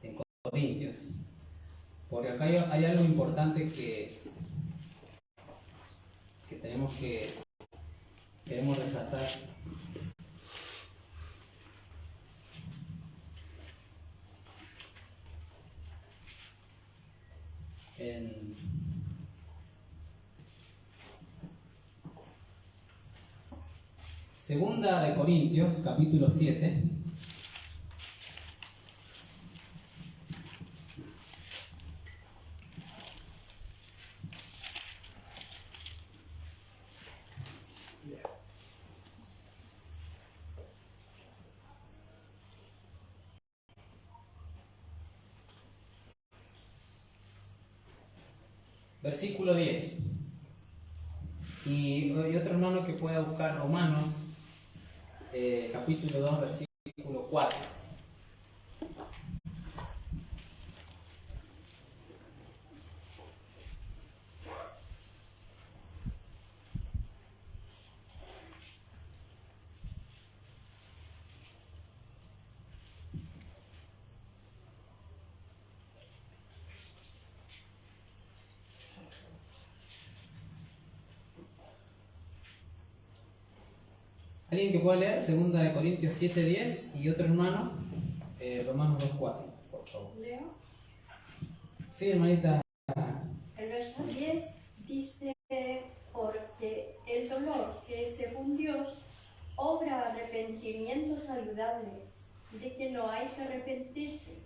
en Corintios, porque acá hay algo importante que queremos resaltar. En Segunda de Corintios, capítulo 7. Versículo 10. Y otro hermano que pueda buscar Romanos, capítulo 2, versículo 4. ¿Alguien que pueda leer? Segunda de Corintios 7:10 y otro hermano, Romanos 2:4, por favor. ¿Leo? Sí, hermanita. El verso 10 dice, porque el dolor que es según Dios obra arrepentimiento saludable, de que no hay que arrepentirse,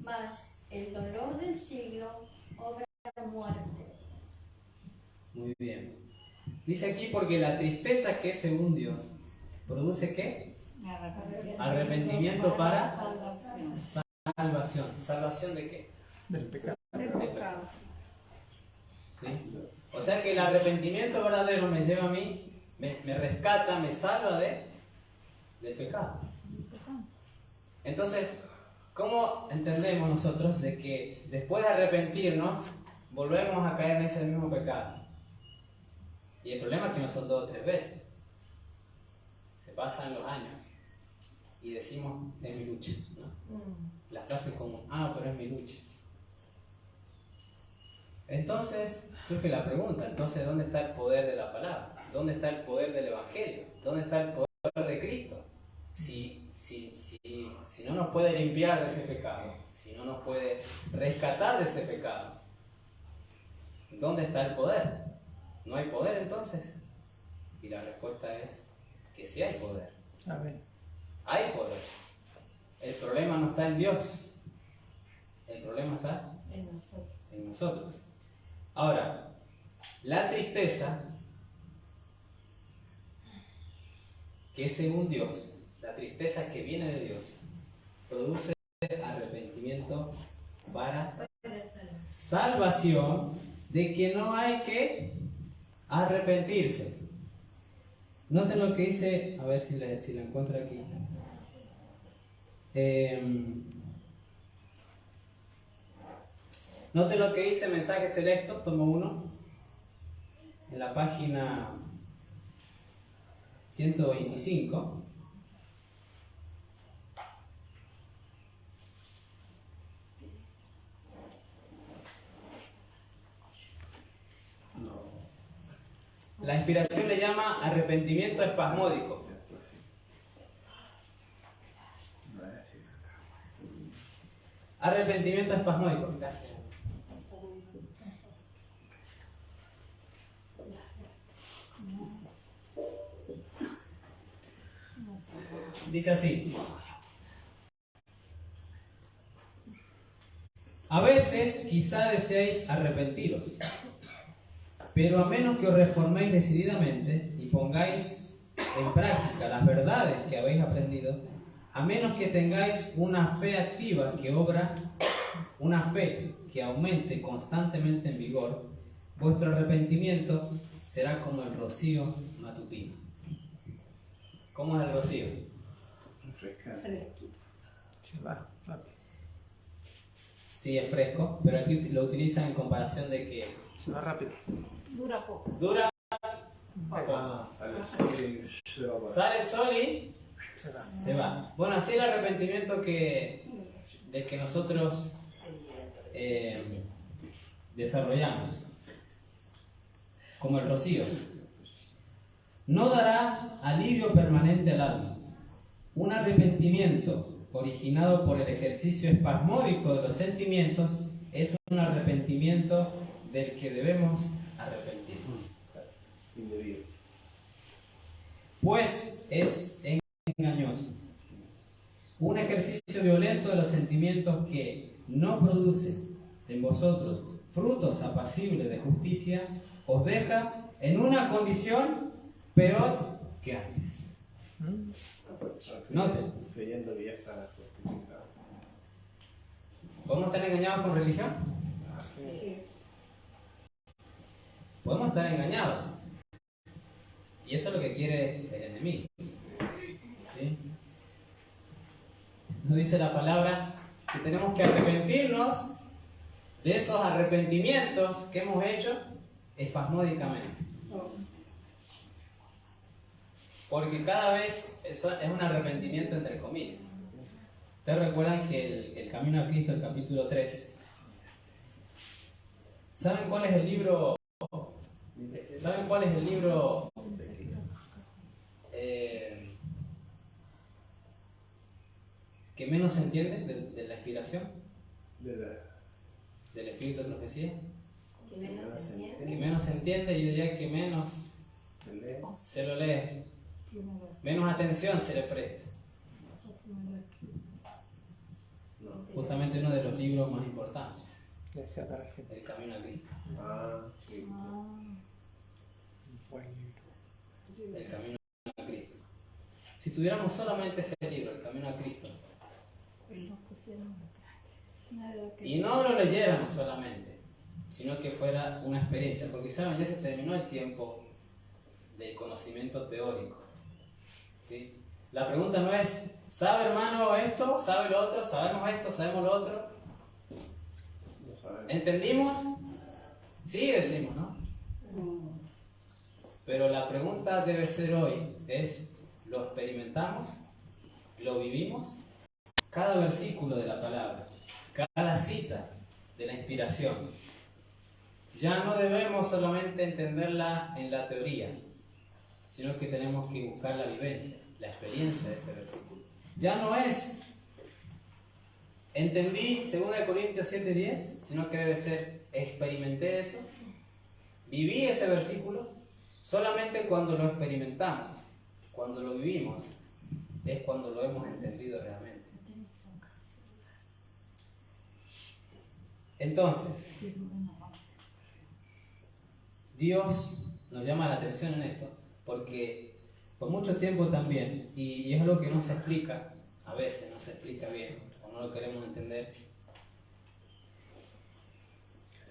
mas el dolor del siglo obra muerte. Muy bien. Dice aquí, porque la tristeza que es según Dios produce ¿qué? Arrepentimiento para salvación. ¿Salvación de qué? Del pecado. ¿Sí? O sea que el arrepentimiento verdadero me lleva a mí, me rescata, me salva del pecado. Entonces, ¿cómo entendemos nosotros de que después de arrepentirnos volvemos a caer en ese mismo pecado? Y el problema es que no son 2 o 3 veces. Se pasan los años y decimos, es mi lucha, ¿no? La frase como, pero es mi lucha. Entonces surge la pregunta, entonces ¿dónde está el poder de la palabra? ¿Dónde está el poder del Evangelio? ¿Dónde está el poder de Cristo? Si no nos puede limpiar de ese pecado, si no nos puede rescatar de ese pecado, ¿dónde está el poder? ¿No hay poder entonces? Y la respuesta es que sí hay poder. Amén. Hay poder. El problema no está en Dios. El problema está en nosotros. Ahora, la tristeza, que es según Dios, la tristeza que viene de Dios, produce arrepentimiento para salvación, de que no hay que arrepentirse. Noten lo que dice, a ver si la encuentro aquí. Noten lo que dice Mensajes Selectos, tomo 1, en la página 125. La inspiración le llama arrepentimiento espasmódico. Arrepentimiento espasmódico. Gracias. Dice así. A veces quizá deseáis arrepentiros, pero a menos que os reforméis decididamente y pongáis en práctica las verdades que habéis aprendido, a menos que tengáis una fe activa que obra, una fe que aumente constantemente en vigor, vuestro arrepentimiento será como el rocío matutino. ¿Cómo es el rocío? Se va rápido. Sí, es fresco, pero aquí lo utilizan en comparación de que Se va rápido. Dura poco. dura, Sale el sol y se va para. sale el sol y Se va. se va. Bueno, así el arrepentimiento de que nosotros desarrollamos, como el rocío, no dará alivio permanente al alma. Un arrepentimiento originado por el ejercicio espasmódico de los sentimientos es un arrepentimiento del que debemos arrepentirnos. Indebido. Pues es engañoso. Un ejercicio violento de los sentimientos que no produce en vosotros frutos apacibles de justicia os deja en una condición peor que antes. Note. Creyendo que ya está justificado. ¿Podemos estar engañados con religión? Sí. Podemos estar engañados. Y eso es lo que quiere el enemigo. ¿Sí? Nos dice la palabra que tenemos que arrepentirnos de esos arrepentimientos que hemos hecho espasmódicamente. Porque cada vez eso es un arrepentimiento entre comillas. Ustedes recuerdan que el Camino a Cristo, el capítulo 3, ¿saben cuál es el libro? ¿Saben cuál es el libro que menos se entiende de la inspiración? Del Espíritu de Profecía. Que menos se entiende. Que menos se entiende, y yo diría que menos se lo lee. Menos atención se le presta. Justamente uno de los libros más importantes, Decía para el gente. El Camino a Cristo. Sí. Un buen libro. El Camino a Cristo. Si tuviéramos solamente ese libro, El Camino a Cristo, y no lo leyéramos solamente, sino que fuera una experiencia, porque saben, ya se terminó el tiempo de conocimiento teórico. ¿Sí? La pregunta no es, ¿sabe hermano esto? ¿Sabe lo otro? ¿Sabemos esto? ¿Sabemos lo otro? No sabemos. ¿Entendimos? Sí, decimos, ¿no? Pero la pregunta debe ser hoy, es, ¿lo experimentamos? ¿Lo vivimos? Cada versículo de la palabra, cada cita de la inspiración, ya no debemos solamente entenderla en la teoría, sino que tenemos que buscar la vivencia, la experiencia de ese versículo. Ya no es, entendí 2 Corintios 7:10, sino que debe ser, experimenté eso, viví ese versículo. Solamente cuando lo experimentamos, cuando lo vivimos, es cuando lo hemos entendido realmente. Entonces, Dios nos llama la atención en esto, porque por mucho tiempo también, y es algo que no se explica, a veces no se explica bien, o no lo queremos entender,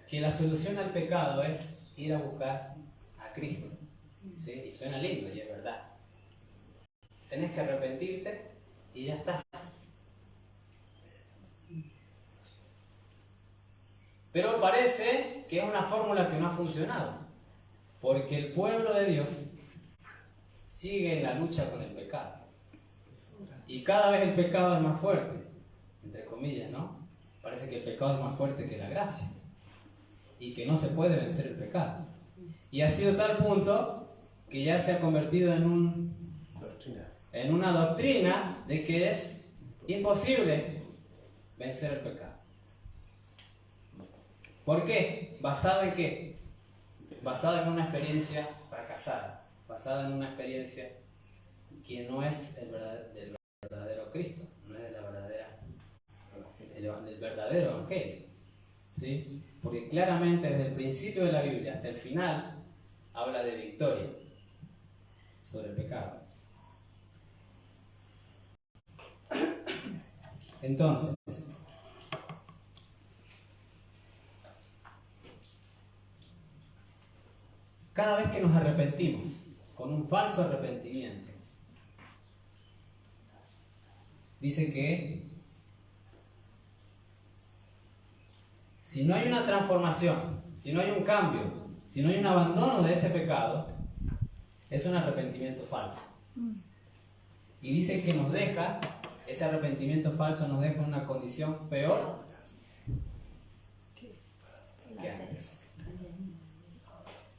que la solución al pecado es ir a buscar a Cristo. ¿Sí? Y suena lindo, y es verdad. Tenés que arrepentirte y ya está. Pero parece que es una fórmula que no ha funcionado, porque el pueblo de Dios sigue en la lucha con el pecado. Y cada vez el pecado es más fuerte, entre comillas, ¿no? Parece que el pecado es más fuerte que la gracia y que no se puede vencer el pecado. Y ha sido tal punto que ya se ha convertido Doctrina. en una doctrina de que es imposible vencer el pecado. ¿Por qué? ¿Basado en qué? Basado en una experiencia fracasada, basada en una experiencia que no es del verdadero Cristo, no es de la del verdadero Evangelio. ¿Sí? Porque claramente desde el principio de la Biblia hasta el final habla de victoria sobre el pecado. Entonces, cada vez que nos arrepentimos con un falso arrepentimiento, dice que si no hay una transformación, si no hay un cambio, si no hay un abandono de ese pecado, es un arrepentimiento falso. Y dice que nos deja, ese arrepentimiento falso nos deja en una condición peor que antes.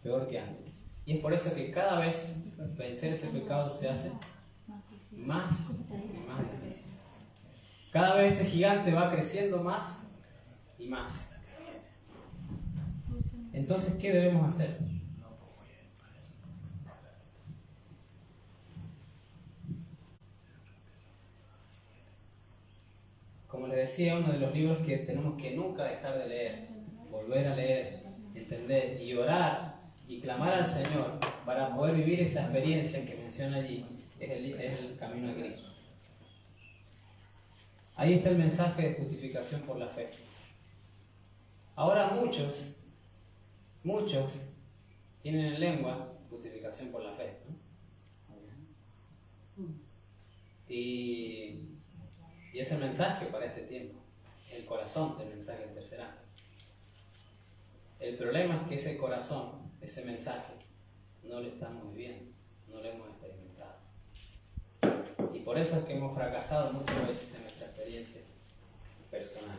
Peor que antes. Y es por eso que cada vez vencer ese pecado se hace más y más difícil. Cada vez ese gigante va creciendo más y más. Entonces, ¿qué debemos hacer? Como les decía, uno de los libros que tenemos que nunca dejar de leer, volver a leer, entender y orar y clamar al Señor para poder vivir esa experiencia que menciona allí, es el camino a Cristo. Ahí está el mensaje de justificación por la fe. Ahora muchos tienen en lengua justificación por la fe, ¿no? Y es el mensaje para este tiempo, el corazón del mensaje del tercer ángel. El problema es que ese corazón, ese mensaje, no lo estamos viviendo, no lo hemos experimentado. Y por eso es que hemos fracasado muchas veces en nuestra experiencia personal.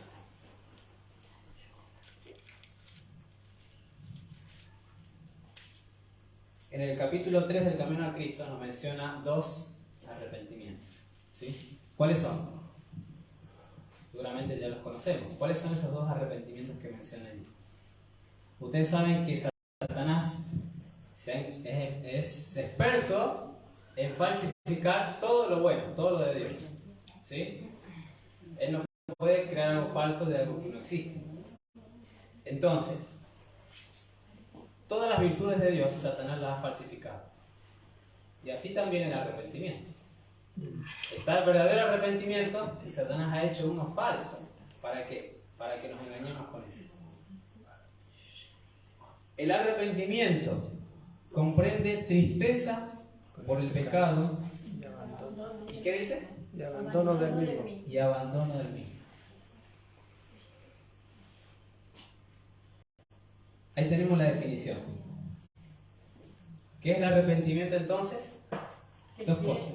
En el capítulo 3 del Camino a Cristo nos menciona 2 arrepentimientos. ¿Sí? ¿Cuáles son? Seguramente ya los conocemos. ¿Cuáles son esos 2 arrepentimientos que menciona allí? Ustedes saben que Satanás es experto en falsificar todo lo bueno, todo lo de Dios. ¿Sí? Él no puede crear algo falso de algo que no existe. Entonces, todas las virtudes de Dios, Satanás las ha falsificado. Y así también el arrepentimiento. Está el verdadero arrepentimiento y Satanás ha hecho uno falso. ¿Para qué? Para que nos engañemos con eso. El arrepentimiento comprende tristeza por el pecado. ¿Y qué dice? Y abandono del mismo. Y abandono del mismo. Ahí tenemos la definición. ¿Qué es el arrepentimiento entonces? 2 cosas.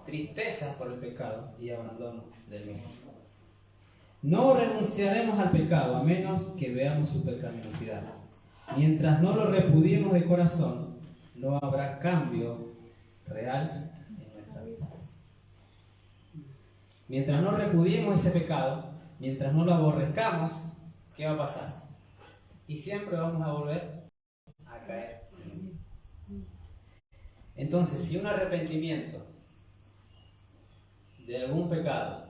Tristeza por el pecado y abandono del mismo. No renunciaremos al pecado a menos que veamos su pecaminosidad. Mientras no lo repudiemos de corazón, no habrá cambio real en nuestra vida. Mientras no repudiemos ese pecado, mientras no lo aborrezcamos, ¿qué va a pasar? Y siempre vamos a volver a caer. Entonces, si un arrepentimiento de algún pecado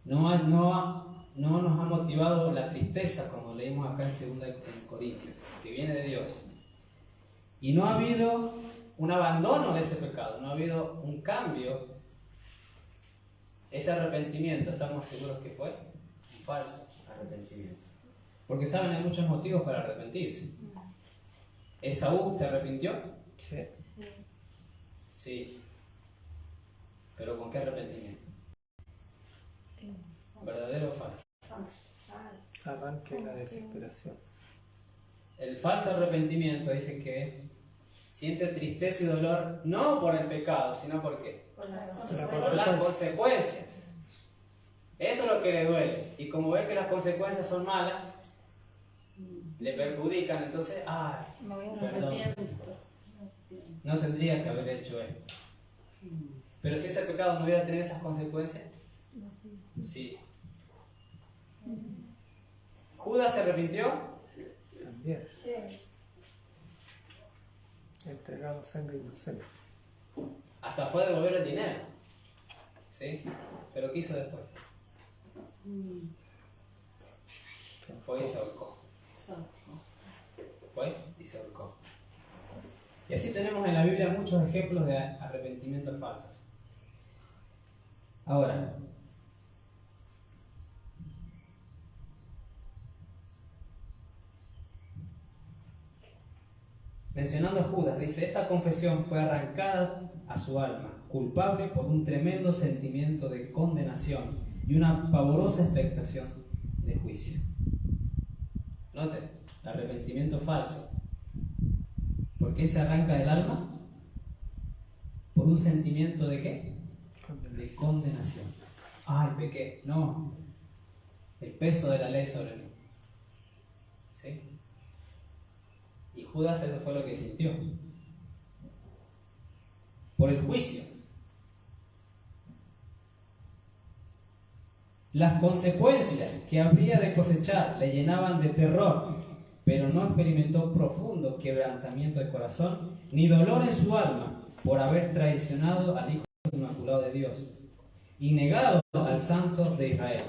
no nos ha motivado la tristeza, como leímos acá en 2 Corintios, que viene de Dios, y no ha habido un abandono de ese pecado, no ha habido un cambio, ese arrepentimiento, estamos seguros que fue un falso arrepentimiento. Porque saben, hay muchos motivos para arrepentirse. ¿Esaú se arrepintió? Sí. Sí. ¿Pero con qué arrepentimiento? ¿Verdadero o falso? Arranque la desesperación. El falso arrepentimiento dice que siente tristeza y dolor no por el pecado, sino por qué? Por las Por las consecuencias. Eso es lo que le duele. Y como ve que las consecuencias son malas, le perjudican, entonces, Me voy a perdón, arrepentir. no tendría que haber hecho esto. Pero si ese pecado no hubiera tenido esas consecuencias, sí. ¿Judas se arrepintió? También. Sí. Entregado sangre inocente. Hasta fue a devolver el dinero. ¿Sí? ¿Pero qué hizo después? Fue y se ahorcó. Fue y se ahorcó. Y así tenemos en la Biblia muchos ejemplos de arrepentimientos falsos. Ahora, mencionando a Judas, dice, esta confesión fue arrancada a su alma, culpable por un tremendo sentimiento de condenación y una pavorosa expectación de juicio. Note, arrepentimiento falso. ¿Por qué se arranca del alma? Por un sentimiento de ¿qué? De condenación. Ay, pequé. No. El peso de la ley sobre mí. ¿Sí? Y Judas eso fue lo que sintió. Por el juicio. Las consecuencias que habría de cosechar le llenaban de terror, pero no experimentó profundo quebrantamiento de corazón, ni dolor en su alma por haber traicionado al Hijo Inmaculado de Dios y negado al Santo de Israel.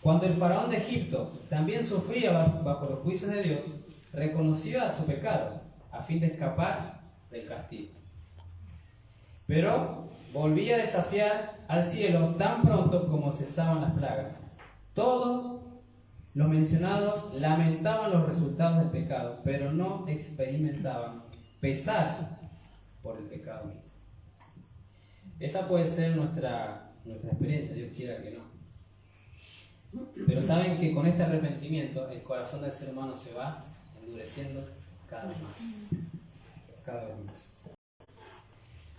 Cuando el faraón de Egipto también sufría bajo los juicios de Dios, reconoció a su pecado a fin de escapar del castigo. Pero volvía a desafiar al cielo tan pronto como cesaban las plagas. Todos los mencionados lamentaban los resultados del pecado, pero no experimentaban pesar por el pecado mismo. Esa puede ser nuestra experiencia, Dios quiera que no. Pero saben que con este arrepentimiento el corazón del ser humano se va endureciendo cada vez más. Cada vez más.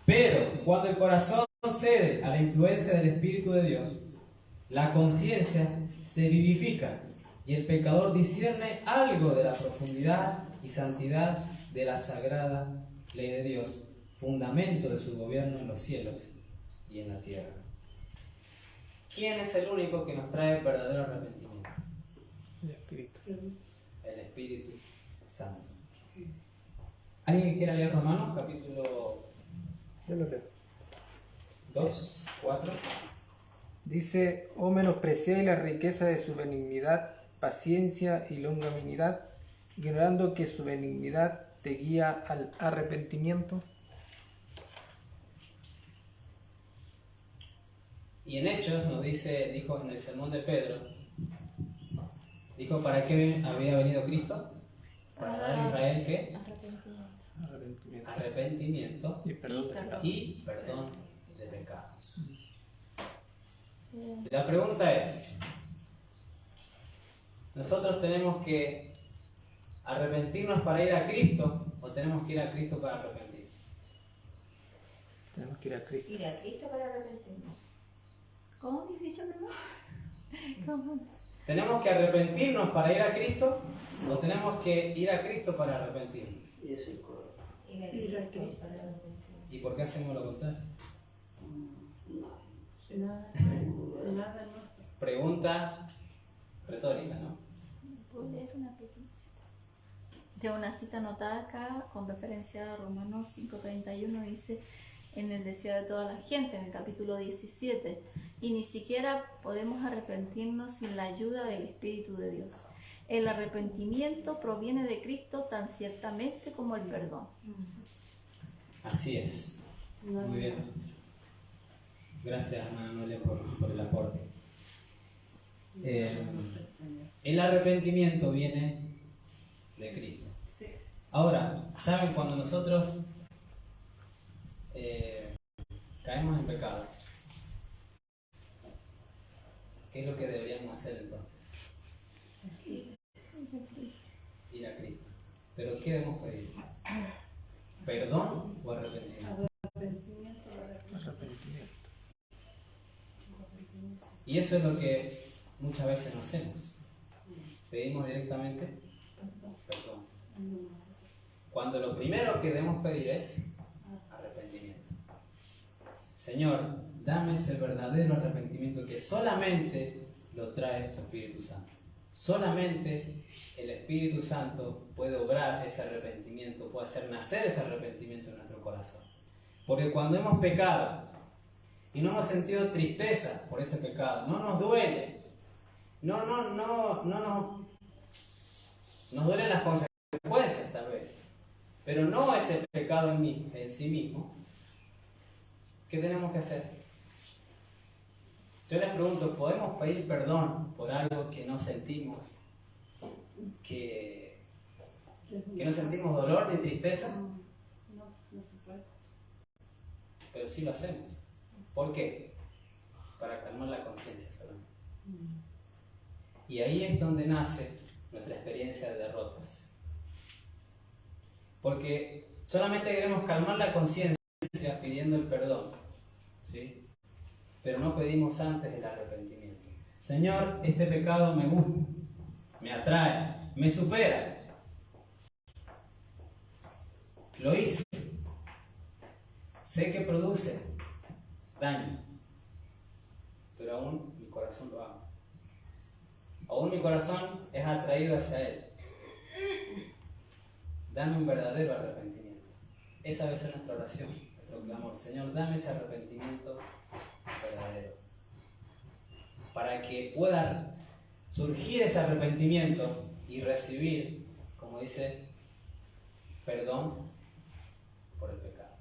Pero cuando el corazón cede a la influencia del Espíritu de Dios, la conciencia se vivifica y el pecador discierne algo de la profundidad y santidad de la sagrada ley de Dios, fundamento de su gobierno en los cielos y en la tierra. ¿Quién es el único que nos trae verdadero arrepentimiento? El Espíritu. El Espíritu Santo. ¿Alguien que quiera leer Romanos, capítulo Yo lo leo. 2, 4? Dice, oh menospreciáis la riqueza de su benignidad, paciencia y longanimidad, ignorando que su benignidad te guía al arrepentimiento. Y en Hechos nos dijo en el sermón de Pedro, dijo, ¿para qué había venido Cristo? Para dar a Israel ¿qué? Arrepentimiento. Arrepentimiento Y perdón de pecado. y perdón de pecados. La pregunta es, ¿nosotros tenemos que arrepentirnos para ir a Cristo o tenemos que ir a Cristo para arrepentirnos? Tenemos que ir a Cristo. Ir a Cristo para arrepentirnos. ¿Cómo has dicho, primero? ¿Cómo? ¿Tenemos que arrepentirnos para ir a Cristo o tenemos que ir a Cristo para arrepentirnos? Ir a Cristo para arrepentirnos. ¿Y por qué hacemos lo contrario? Nada, no. Pregunta retórica, ¿no? ¿Puedo leer una pequeña cita? Tengo una cita anotada acá con referencia a Romanos 5:31, dice, en el deseo de toda la gente, en el capítulo 17, y ni siquiera podemos arrepentirnos sin la ayuda del Espíritu de Dios. El arrepentimiento proviene de Cristo tan ciertamente como el perdón. Así es. Muy bien. Gracias, hermana Noelia, por el aporte. El arrepentimiento viene de Cristo. Ahora, ¿saben cuando nosotros caemos en pecado? ¿Qué es lo que deberíamos hacer entonces? Ir a Cristo. ¿Pero qué debemos pedir? ¿Perdón o arrepentimiento? Arrepentimiento. Y eso es lo que muchas veces no hacemos. Pedimos directamente perdón. cuando lo primero que debemos pedir es arrepentimiento. Señor, dame ese verdadero arrepentimiento que solamente lo trae tu Espíritu Santo. Solamente el Espíritu Santo puede obrar ese arrepentimiento, puede hacer nacer ese arrepentimiento en nuestro corazón. Porque cuando hemos pecado y no hemos sentido tristeza por ese pecado, no nos duele, no nos duelen las consecuencias tal vez, pero no ese pecado en sí mismo, ¿qué tenemos que hacer? Yo les pregunto, ¿podemos pedir perdón por algo que no sentimos? ¿Que no sentimos dolor ni tristeza? No se puede. Pero sí lo hacemos. ¿Por qué? Para calmar la conciencia solamente. Y ahí es donde nace nuestra experiencia de derrotas. Porque solamente queremos calmar la conciencia pidiendo el perdón, ¿sí? Pero no pedimos antes el arrepentimiento. Señor, este pecado me gusta, me atrae, me supera. Lo hice. Sé que produce daño, pero aún mi corazón lo ama. Aún mi corazón es atraído hacia Él. Dame un verdadero arrepentimiento. Esa debe ser nuestra oración, nuestro clamor. Señor, dame ese arrepentimiento verdadero. Para que pueda surgir ese arrepentimiento y recibir, como dice, perdón por el pecado.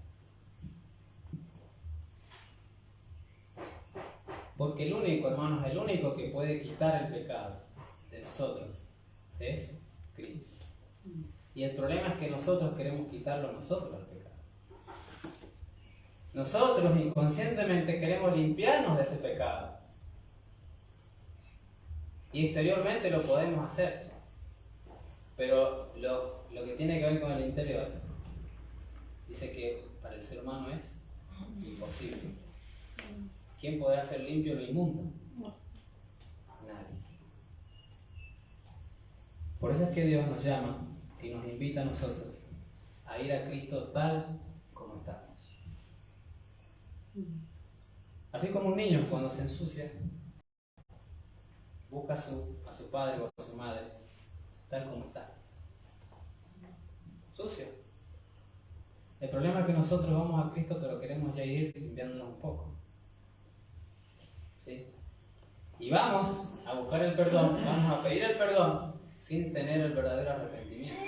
Porque el único, hermanos, el único que puede quitar el pecado de nosotros es Cristo. Y el problema es que nosotros queremos quitarlo nosotros el pecado. Nosotros inconscientemente queremos limpiarnos de ese pecado. Y exteriormente lo podemos hacer. Pero lo que tiene que ver con el interior, dice que para el ser humano es imposible. ¿Quién podrá hacer limpio lo inmundo? Nadie. Por eso es que Dios nos llama y nos invita a nosotros a ir a Cristo tal como estamos. Así como un niño cuando se ensucia, busca a su padre o a su madre tal como está. Sucio. El problema es que nosotros vamos a Cristo pero queremos ya ir limpiándonos un poco. ¿Sí? Y vamos a buscar el perdón, vamos a pedir el perdón sin tener el verdadero arrepentimiento.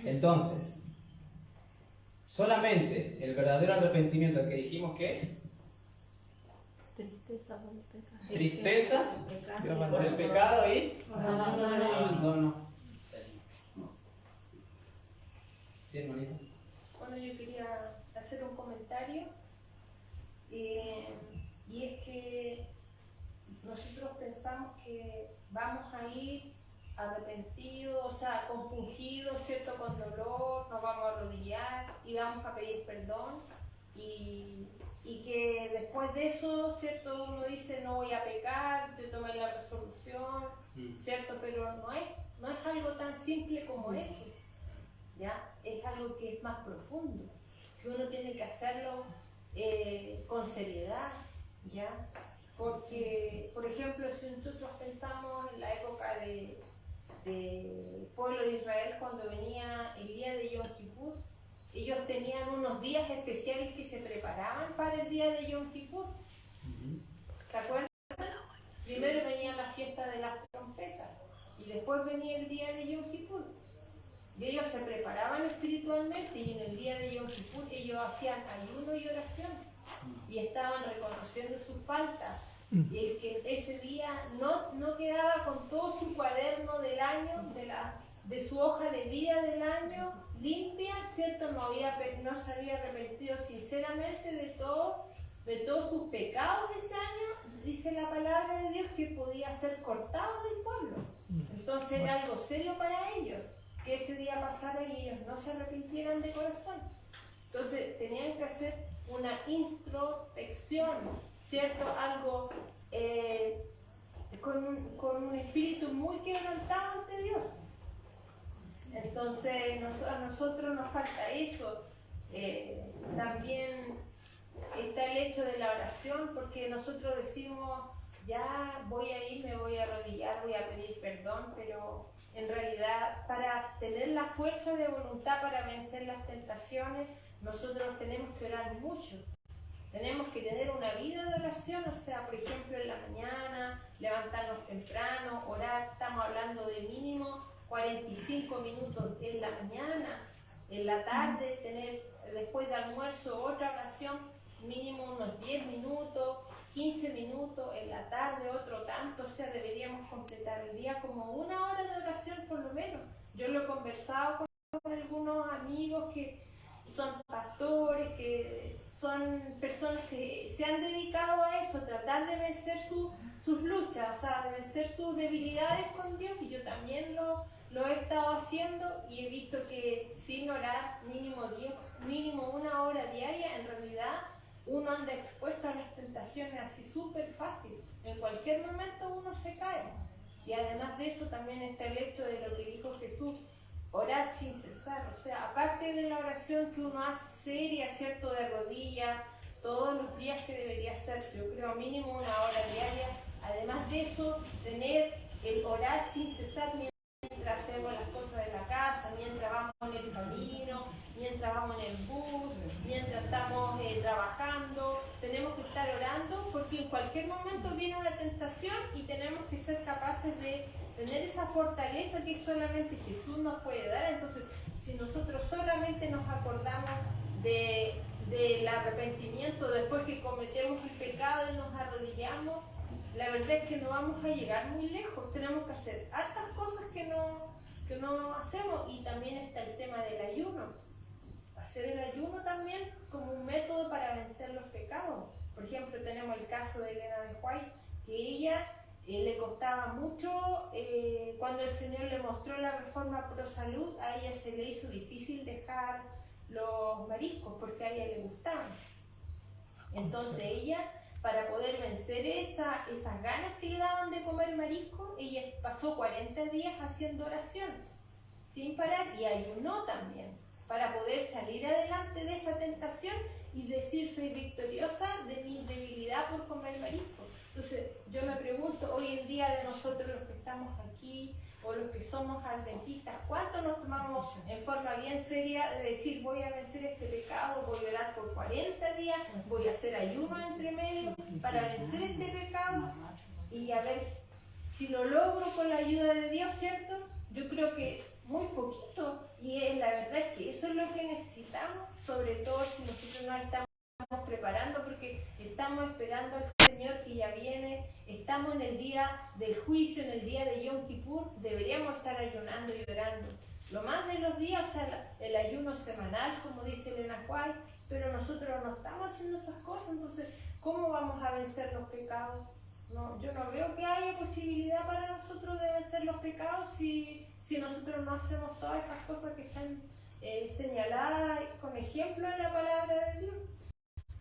Entonces, solamente el verdadero arrepentimiento que dijimos que es Tristeza por el pecado. tristeza por el pecado y abandono. ¿Sí, hermanita? Bueno, yo quería hacer un comentario y es que nosotros pensamos que vamos a ir arrepentidos, o sea, compungidos, ¿cierto? Con dolor, nos vamos a arrodillar y vamos a pedir perdón y que después de eso, ¿cierto? Uno dice no voy a pecar, te tomas la resolución, ¿cierto? Pero no es algo tan simple como eso, ¿ya? Es algo que es más profundo, que uno tiene que hacerlo con seriedad, ¿ya? Porque, por ejemplo, si nosotros pensamos en la época del pueblo de Israel cuando venía el día de Yom Kippur, ellos tenían unos días especiales que se preparaban para el día de Yom Kippur. ¿Se acuerdan? Primero venía la fiesta de las trompetas y después venía el día de Yom Kippur. Y ellos se preparaban espiritualmente y en el día de Yom Kippur ellos hacían ayuno y oración y estaban reconociendo sus faltas. Y el que ese día no quedaba con todo su cuaderno del año, de su hoja de vida del año limpia, ¿cierto? No se había arrepentido sinceramente de todos sus pecados de ese año, dice la palabra de Dios que podía ser cortado del pueblo. Entonces era algo serio para ellos que ese día pasara y ellos no se arrepintieran de corazón. Entonces tenían que hacer una introspección, ¿cierto? Algo con un espíritu muy quebrantado ante Dios. Entonces, Entonces a nosotros nos falta eso. También está el hecho de la oración, porque nosotros decimos, ya voy a ir, me voy a arrodillar, voy a pedir perdón, pero en realidad para tener la fuerza de voluntad para vencer las tentaciones, nosotros tenemos que orar mucho. Tenemos que tener una vida de oración, o sea, por ejemplo, en la mañana, levantarnos temprano, orar. Estamos hablando de mínimo 45 minutos en la mañana, en la tarde, tener después de almuerzo otra oración, mínimo unos 10 minutos, 15 minutos, en la tarde otro tanto, o sea, deberíamos completar el día como 1 hora de oración por lo menos. Yo lo he conversado con algunos amigos que son pastores, que son personas que se han dedicado a eso, tratar de vencer sus luchas, o sea, de vencer sus debilidades con Dios, y yo también lo he estado haciendo y he visto que sin orar mínimo 1 hora diaria, en realidad uno anda expuesto a las tentaciones así súper fácil. En cualquier momento uno se cae. Y además de eso también está el hecho de lo que dijo Jesús, orar sin cesar. O sea, aparte de la oración que uno hace seria, ¿cierto?, de rodillas, todos los días que debería hacer, yo creo mínimo 1 hora diaria. Además de eso, tener el orar sin cesar mientras hacemos las cosas de la casa, mientras vamos en el camino, mientras vamos en el bus, mientras estamos trabajando. Tenemos que estar orando porque en cualquier momento viene una tentación y tenemos que ser capaces de tener esa fortaleza que solamente Jesús nos puede dar. Entonces, si nosotros solamente nos acordamos del arrepentimiento después que cometemos el pecado y nos arrodillamos, la verdad es que no vamos a llegar muy lejos. Tenemos que hacer hartas cosas que no hacemos. Y también está el tema del ayuno. Hacer el ayuno también como un método para vencer los pecados. Por ejemplo, tenemos el caso de Elena de White, que ella le costaba mucho, cuando el Señor le mostró la reforma pro salud, a ella se le hizo difícil dejar los mariscos porque a ella le gustaban. Entonces ella, para poder vencer esas ganas que le daban de comer marisco, ella pasó 40 días haciendo oración sin parar y ayunó también para poder salir adelante de esa tentación y decir, soy victoriosa de mi debilidad por comer marisco. Entonces yo me pregunto, hoy en día de nosotros los que estamos aquí o los que somos adventistas, ¿cuánto nos tomamos en forma bien seria de decir, voy a vencer este pecado, voy a orar por 40 días, voy a hacer ayuno entre medio para vencer este pecado y a ver si lo logro con la ayuda de Dios, ¿cierto? Yo creo que muy poquito, y la verdad es que eso es lo que necesitamos, sobre todo si nosotros no estamos preparando, porque estamos esperando al Señor que ya viene, estamos en el día del juicio, en el día de Yom Kippur, deberíamos estar ayunando y orando. Lo más de los días, o sea, el ayuno semanal, como dice Elena White, pero nosotros no estamos haciendo esas cosas, entonces, ¿cómo vamos a vencer los pecados? No, yo no veo que haya posibilidad para nosotros de vencer los pecados si nosotros no hacemos todas esas cosas que están señaladas con ejemplo en la palabra de Dios.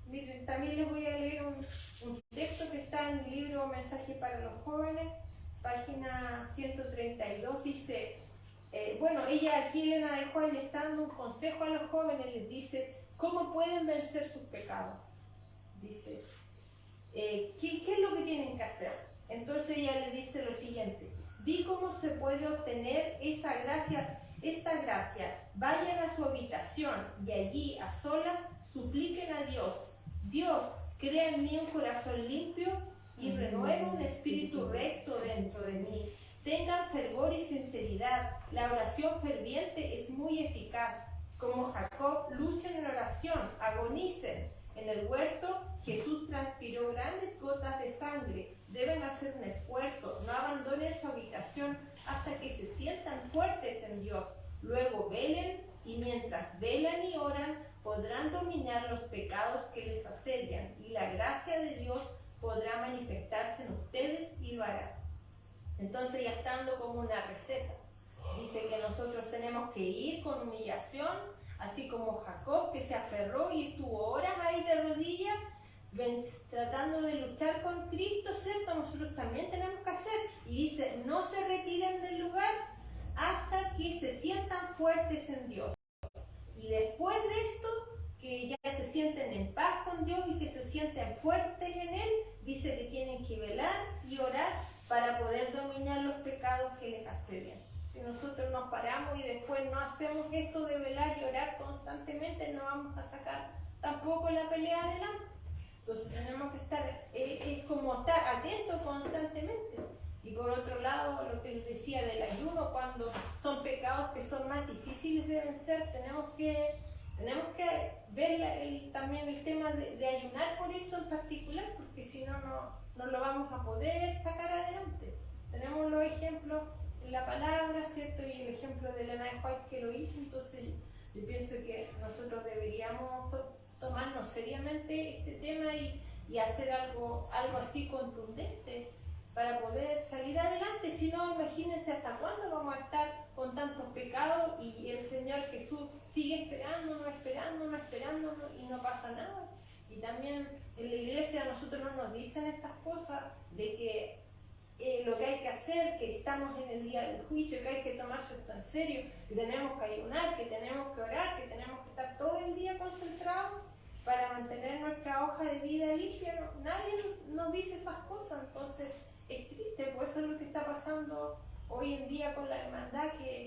Miren, también les voy a leer un texto que está en el libro Mensaje para los Jóvenes, página 132, dice, ella aquí, Elena de White, le está dando un consejo a los jóvenes, les dice, ¿cómo pueden vencer sus pecados? Dice, ¿qué es lo que tienen que hacer? Entonces ella le dice lo siguiente, vi cómo se puede obtener esta gracia, vayan a su habitación y allí a solas supliquen a Dios, Dios, crea en mí un corazón limpio y renueva un espíritu recto dentro de mí. Tengan fervor y sinceridad. La oración ferviente es muy eficaz. Como Jacob, luchen en oración, agonicen. En el huerto, Jesús transpiró grandes gotas de sangre. Deben hacer un esfuerzo, no abandonen su habitación hasta que se sientan fuertes en Dios. Luego velen y mientras velan y oran, podrán dominar los pecados que les asedian y la gracia de Dios podrá manifestarse en ustedes y lo hará. Entonces ya está dando como una receta. Dice que nosotros tenemos que ir con humillación, así como Jacob, que se aferró y estuvo horas ahí de rodillas, tratando de luchar con Cristo, ¿cierto? Nosotros también tenemos que hacer. Y dice, no se retiren del lugar hasta que se sientan fuertes en Dios. Y después de esto, que ya se sienten en paz con Dios y que se sienten fuertes en Él, dice que tienen que velar y orar para poder dominar los pecados que les asedian. Si nosotros nos paramos y después no hacemos esto de velar y orar constantemente, no vamos a sacar tampoco la pelea adelante. Entonces tenemos que estar, es como estar atentos constantemente. Y por otro lado, lo que les decía del ayuno, cuando son pecados que son más difíciles de vencer, tenemos que ver también el tema de ayunar por eso en particular, porque si no, no lo vamos a poder sacar adelante. Tenemos los ejemplos en la palabra, ¿cierto? Y el ejemplo de Elena de White que lo hizo, entonces yo pienso que nosotros deberíamos tomarnos seriamente este tema y hacer algo así contundente para poder salir adelante. Si no, imagínense hasta cuándo vamos a estar con tantos pecados y el Señor Jesús sigue esperándonos y no pasa nada. Y también en la iglesia a nosotros no nos dicen estas cosas de que lo que hay que hacer, que estamos en el día del juicio, que hay que tomarse esto en serio, que tenemos que ayunar, que tenemos que orar, que tenemos que estar todo el día concentrados para mantener nuestra hoja de vida limpia. Nadie nos dice esas cosas, entonces es triste, pues eso es lo que está pasando hoy en día con la hermandad, que